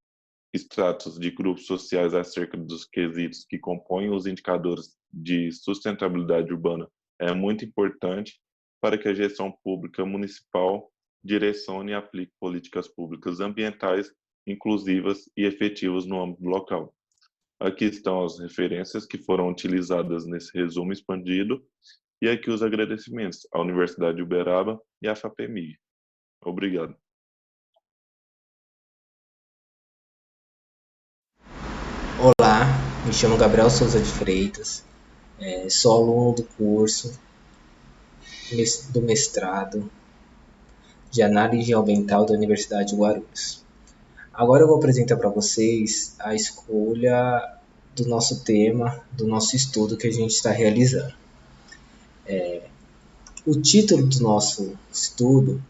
estratos de grupos sociais acerca dos quesitos que compõem os indicadores de sustentabilidade urbana é muito importante para que a gestão pública municipal direcione e aplique políticas públicas ambientais inclusivas e efetivas no âmbito local. Aqui estão as referências que foram utilizadas nesse resumo expandido e aqui os agradecimentos à Universidade de Uberaba e à FAPEMIG. Obrigado. Olá, me chamo Gabriel Souza de Freitas, sou aluno do curso do mestrado de Análise Ambiental da Universidade de Guarulhos. Agora eu vou apresentar para vocês a escolha do nosso tema, do nosso estudo que a gente está realizando. O título do nosso estudo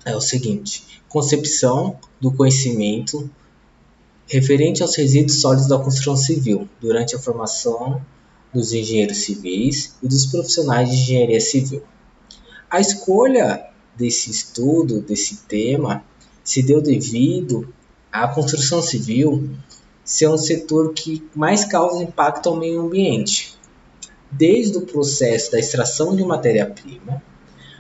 é o seguinte: Concepção do conhecimento referente aos resíduos sólidos da construção civil, durante a formação dos engenheiros civis e dos profissionais de engenharia civil. A escolha desse estudo, desse tema, se deu devido à construção civil ser um setor que mais causa impacto ao meio ambiente, desde o processo da extração de matéria-prima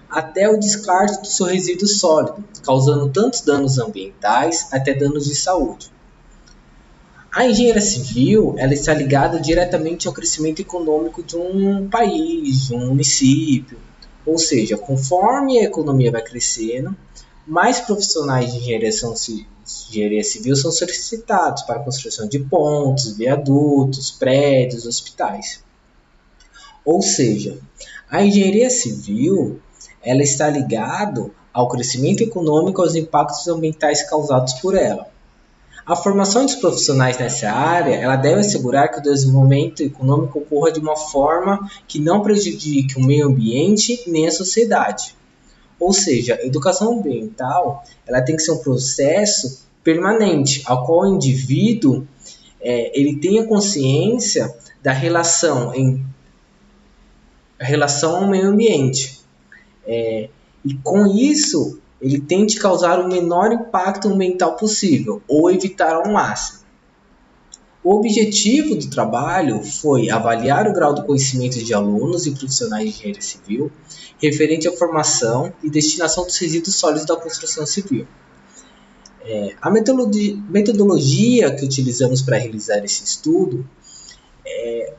até o descarte do seu resíduo sólido, causando tantos danos ambientais até danos de saúde. A engenharia civil ela está ligada diretamente ao crescimento econômico de um país, de um município. Ou seja, conforme a economia vai crescendo, mais profissionais de engenharia civil são solicitados para a construção de pontes, viadutos, prédios, hospitais. Ou seja, a engenharia civil ela está ligada ao crescimento econômico e aos impactos ambientais causados por ela. A formação dos profissionais nessa área, ela deve assegurar que o desenvolvimento econômico ocorra de uma forma que não prejudique o meio ambiente nem a sociedade. Ou seja, a educação ambiental, ela tem que ser um processo permanente, ao qual o indivíduo ele tenha consciência da relação ao meio ambiente. E com isso, ele tente causar o menor impacto ambiental possível, ou evitar ao máximo. O objetivo do trabalho foi avaliar o grau do conhecimento de alunos e profissionais de engenharia civil referente à formação e destinação dos resíduos sólidos da construção civil. A metodologia que utilizamos para realizar esse estudo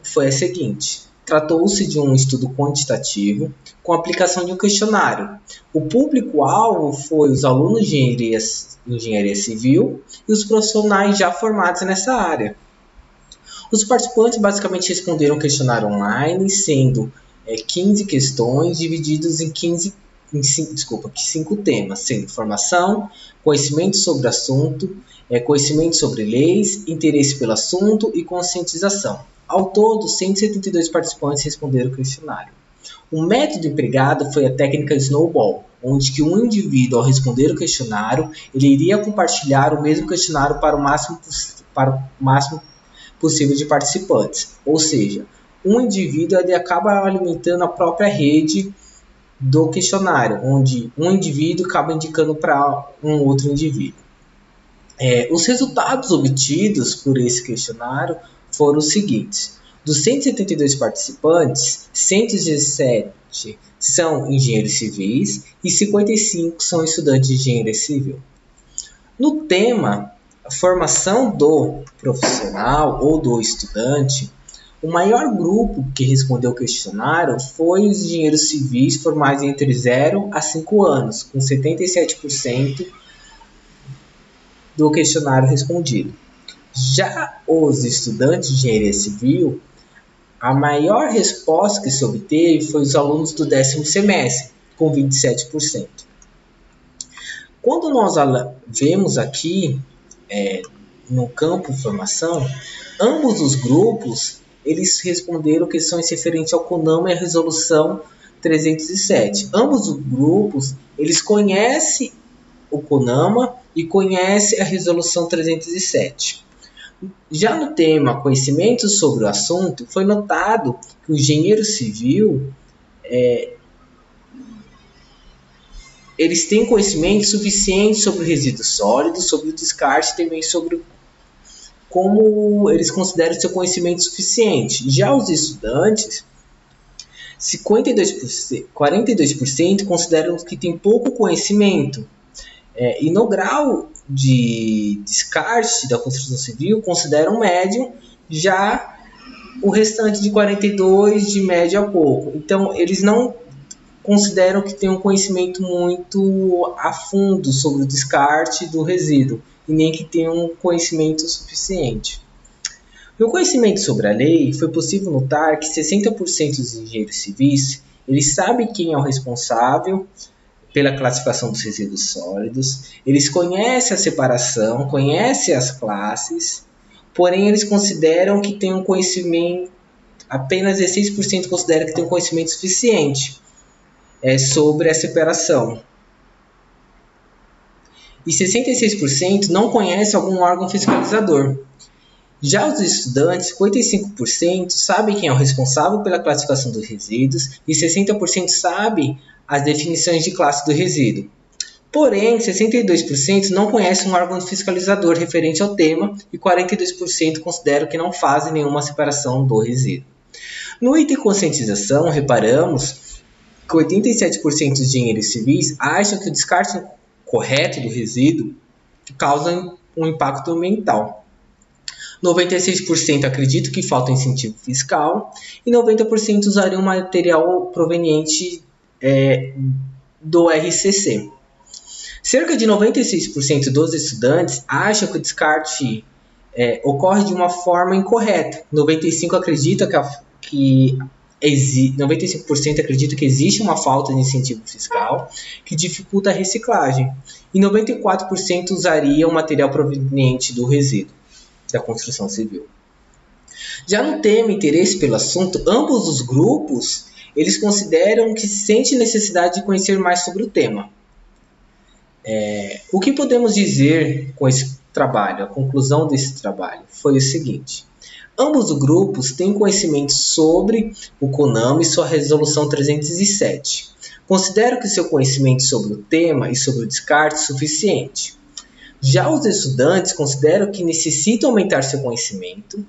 foi a seguinte: tratou-se de um estudo quantitativo com aplicação de um questionário. O público-alvo foi os alunos de engenharia civil e os profissionais já formados nessa área. Os participantes basicamente responderam um questionário online, sendo 15 questões divididos em 5 temas, sendo informação, conhecimento sobre o assunto, conhecimento sobre leis, interesse pelo assunto e conscientização. Ao todo, 172 participantes responderam o questionário. O método empregado foi a técnica Snowball, onde que um indivíduo, ao responder o questionário, ele iria compartilhar o mesmo questionário para o máximo possível de participantes. Ou seja, um indivíduo ele acaba alimentando a própria rede do questionário, onde um indivíduo acaba indicando para um outro indivíduo. Os resultados obtidos por esse questionário foram os seguintes: dos 172 participantes, 117 são engenheiros civis e 55 são estudantes de engenharia civil. No tema formação do profissional ou do estudante, o maior grupo que respondeu o questionário foi os engenheiros civis formados entre 0 a 5 anos, com 77% do questionário respondido. Já os estudantes de engenharia civil, a maior resposta que se obteve foi os alunos do 10º semestre, com 27%. Quando nós vemos aqui no campo formação, ambos os grupos eles responderam questões referentes ao CONAMA e à resolução 307. Ambos os grupos eles conhecem o CONAMA e conhecem a resolução 307. Já no tema conhecimento sobre o assunto, foi notado que o engenheiro civil eles têm conhecimento suficiente sobre resíduos sólidos, sobre o descarte, também sobre como eles consideram seu conhecimento suficiente. Já os estudantes, 42% consideram que têm pouco conhecimento. E no grau de descarte da construção civil, consideram médio, já o restante de 42% de médio a pouco. Então, eles não consideram que tem um conhecimento muito a fundo sobre o descarte do resíduo, e nem que tenham um conhecimento suficiente. No conhecimento sobre a lei, foi possível notar que 60% dos engenheiros civis eles sabem quem é o responsável pela classificação dos resíduos sólidos, eles conhecem a separação, conhecem as classes, porém eles consideram que tem um conhecimento, apenas 16% considera que tem um conhecimento suficiente sobre a separação. E 66% não conhece algum órgão fiscalizador. Já os estudantes, 55% sabem quem é o responsável pela classificação dos resíduos e 60% sabem as definições de classe do resíduo. Porém, 62% não conhecem um órgão fiscalizador referente ao tema e 42% consideram que não fazem nenhuma separação do resíduo. No item conscientização, reparamos que 87% dos engenheiros civis acham que o descarte correto do resíduo causa um impacto ambiental. 96% acreditam que falta incentivo fiscal e 90% usariam material proveniente do RCC. Cerca de 96% dos estudantes acham que o descarte ocorre de uma forma incorreta. 95% acredita que 95% acredita que existe uma falta de incentivo fiscal que dificulta a reciclagem e 94% usaria o material proveniente do resíduo da construção civil. Já no tema interesse pelo assunto, ambos os grupos eles consideram que sente necessidade de conhecer mais sobre o tema. O que podemos dizer com esse trabalho? A conclusão desse trabalho foi o seguinte: ambos os grupos têm conhecimento sobre o CONAMA e sua resolução 307. Considero que seu conhecimento sobre o tema e sobre o descarte é suficiente. Já os estudantes consideram que necessitam aumentar seu conhecimento.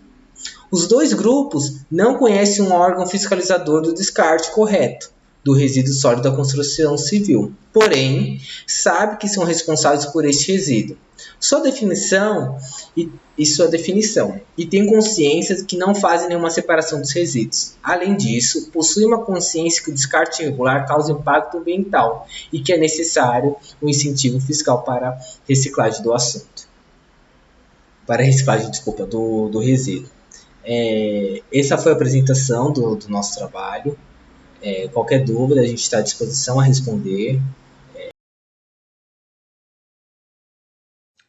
Os dois grupos não conhecem um órgão fiscalizador do descarte correto. do resíduo sólido da construção civil, porém, sabe que são responsáveis por este resíduo. Sua definição, e tem consciência de que não fazem nenhuma separação dos resíduos. Além disso, possui uma consciência que o descarte irregular causa impacto ambiental e que é necessário um incentivo fiscal para reciclagem do assunto. Para a reciclagem, do resíduo. Essa foi a apresentação do nosso trabalho. Qualquer dúvida, a gente está à disposição a responder.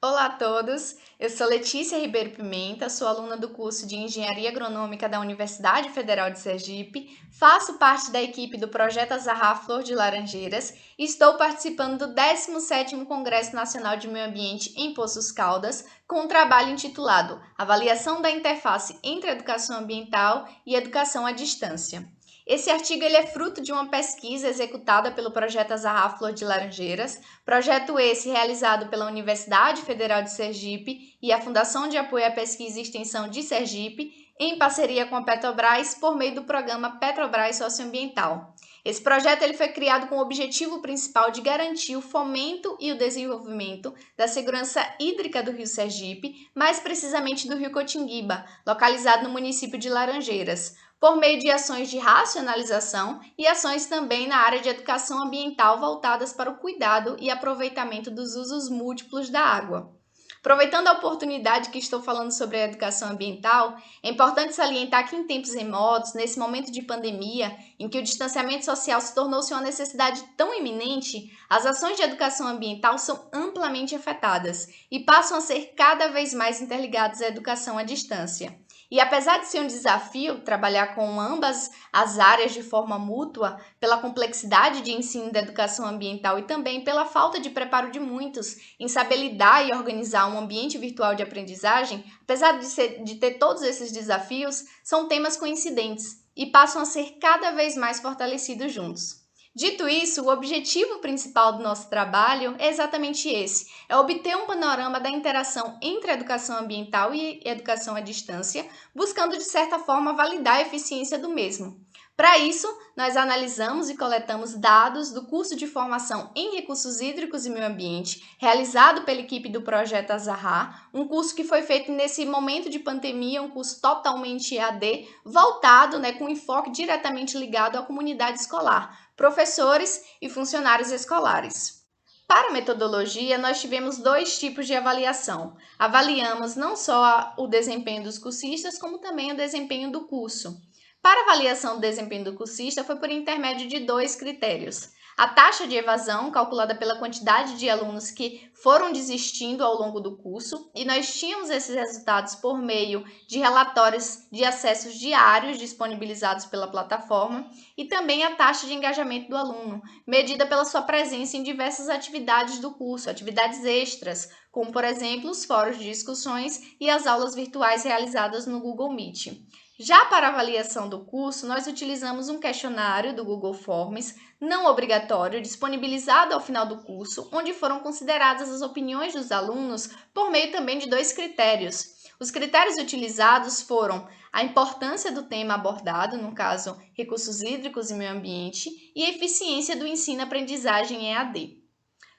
Olá a todos, eu sou Letícia Ribeiro Pimenta, sou aluna do curso de Engenharia Agronômica da Universidade Federal de Sergipe, faço parte da equipe do Projeto Azahar Flor de Laranjeiras e estou participando do 17º Congresso Nacional de Meio Ambiente em Poços Caldas, com um trabalho intitulado Avaliação da Interface entre Educação Ambiental e Educação à Distância. Esse artigo é fruto de uma pesquisa executada pelo Projeto Azahar Flor de Laranjeiras, projeto esse realizado pela Universidade Federal de Sergipe e a Fundação de Apoio à Pesquisa e Extensão de Sergipe, em parceria com a Petrobras, por meio do programa Petrobras Socioambiental. Esse projeto foi criado com o objetivo principal de garantir o fomento e o desenvolvimento da segurança hídrica do Rio Sergipe, mais precisamente do Rio Cotinguiba, localizado no município de Laranjeiras, por meio de ações de racionalização e ações também na área de educação ambiental voltadas para o cuidado e aproveitamento dos usos múltiplos da água. Aproveitando a oportunidade que estou falando sobre a educação ambiental, é importante salientar que em tempos remotos, nesse momento de pandemia, em que o distanciamento social se tornou-se uma necessidade tão iminente, as ações de educação ambiental são amplamente afetadas e passam a ser cada vez mais interligadas à educação à distância. E apesar de ser um desafio trabalhar com ambas as áreas de forma mútua, pela complexidade de ensino da educação ambiental e também pela falta de preparo de muitos em saber lidar e organizar um ambiente virtual de aprendizagem, apesar de ter todos esses desafios, são temas coincidentes e passam a ser cada vez mais fortalecidos juntos. Dito isso, o objetivo principal do nosso trabalho é exatamente esse, é obter um panorama da interação entre a educação ambiental e educação à distância, buscando de certa forma validar a eficiência do mesmo. Para isso, nós analisamos e coletamos dados do curso de formação em recursos hídricos e meio ambiente, realizado pela equipe do Projeto Azahar, um curso que foi feito nesse momento de pandemia, um curso totalmente EAD, voltado, com enfoque diretamente ligado à comunidade escolar, professores e funcionários escolares. Para a metodologia, nós tivemos 2 tipos de avaliação. Avaliamos não só o desempenho dos cursistas, como também o desempenho do curso. Para a avaliação do desempenho do cursista, foi por intermédio de 2 critérios. A taxa de evasão, calculada pela quantidade de alunos que foram desistindo ao longo do curso, e nós tínhamos esses resultados por meio de relatórios de acessos diários disponibilizados pela plataforma, e também a taxa de engajamento do aluno, medida pela sua presença em diversas atividades do curso, atividades extras, como, por exemplo, os fóruns de discussões e as aulas virtuais realizadas no Google Meet. Já para a avaliação do curso, nós utilizamos um questionário do Google Forms, não obrigatório, disponibilizado ao final do curso, onde foram consideradas as opiniões dos alunos por meio também de 2 critérios. Os critérios utilizados foram a importância do tema abordado, no caso, recursos hídricos e meio ambiente, e a eficiência do ensino-aprendizagem EAD.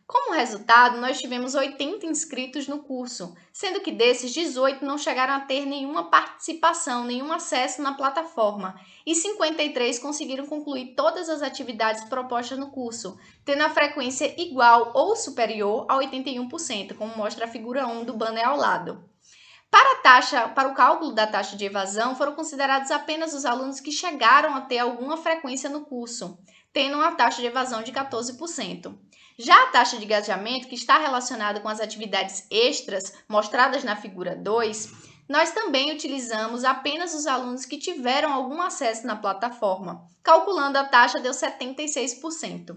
Como resultado, nós tivemos 80 inscritos no curso, sendo que desses 18 não chegaram a ter nenhuma participação, nenhum acesso na plataforma, e 53 conseguiram concluir todas as atividades propostas no curso, tendo a frequência igual ou superior a 81%, como mostra a figura 1 do banner ao lado. Para o cálculo da taxa de evasão, foram considerados apenas os alunos que chegaram a ter alguma frequência no curso, tendo uma taxa de evasão de 14%. Já a taxa de engajamento, que está relacionada com as atividades extras mostradas na figura 2, nós também utilizamos apenas os alunos que tiveram algum acesso na plataforma. Calculando a taxa, deu 76%.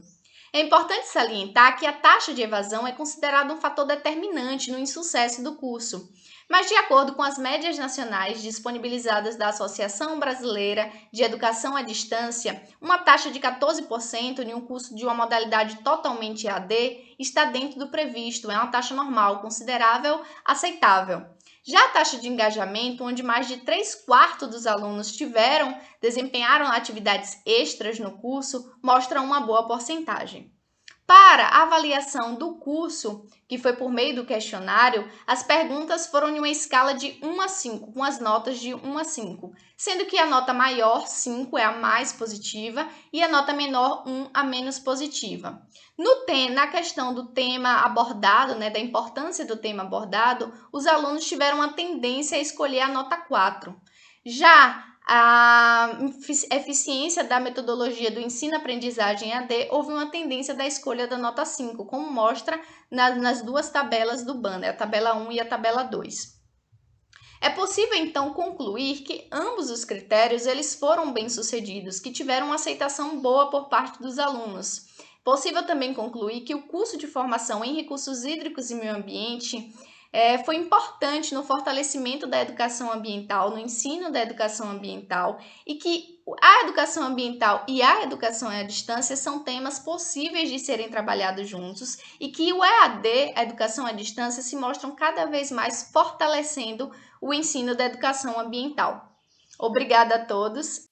É importante salientar que a taxa de evasão é considerada um fator determinante no insucesso do curso, Mas, de acordo com as médias nacionais disponibilizadas da Associação Brasileira de Educação à Distância, uma taxa de 14% em um curso de uma modalidade totalmente EAD está dentro do previsto, é uma taxa normal, considerável, aceitável. Já a taxa de engajamento, onde mais de 3/4 dos alunos desempenharam atividades extras no curso, mostra uma boa porcentagem. Para a avaliação do curso, que foi por meio do questionário, as perguntas foram em uma escala de 1 a 5, com as notas de 1 a 5, sendo que a nota maior, 5, é a mais positiva, e a nota menor, 1, a menos positiva. Na questão do tema abordado, da importância do tema abordado, os alunos tiveram uma tendência a escolher a nota 4. Já a eficiência da metodologia do ensino-aprendizagem EAD, houve uma tendência da escolha da nota 5, como mostra nas duas tabelas do banner, a tabela 1 e a tabela 2. É possível, então, concluir que ambos os critérios eles foram bem-sucedidos, que tiveram uma aceitação boa por parte dos alunos. Possível também concluir que o curso de formação em recursos hídricos e meio ambiente foi importante no fortalecimento da educação ambiental, no ensino da educação ambiental, e que a educação ambiental e a educação à distância são temas possíveis de serem trabalhados juntos, e que o EAD, a educação à distância, se mostram cada vez mais fortalecendo o ensino da educação ambiental. Obrigada a todos.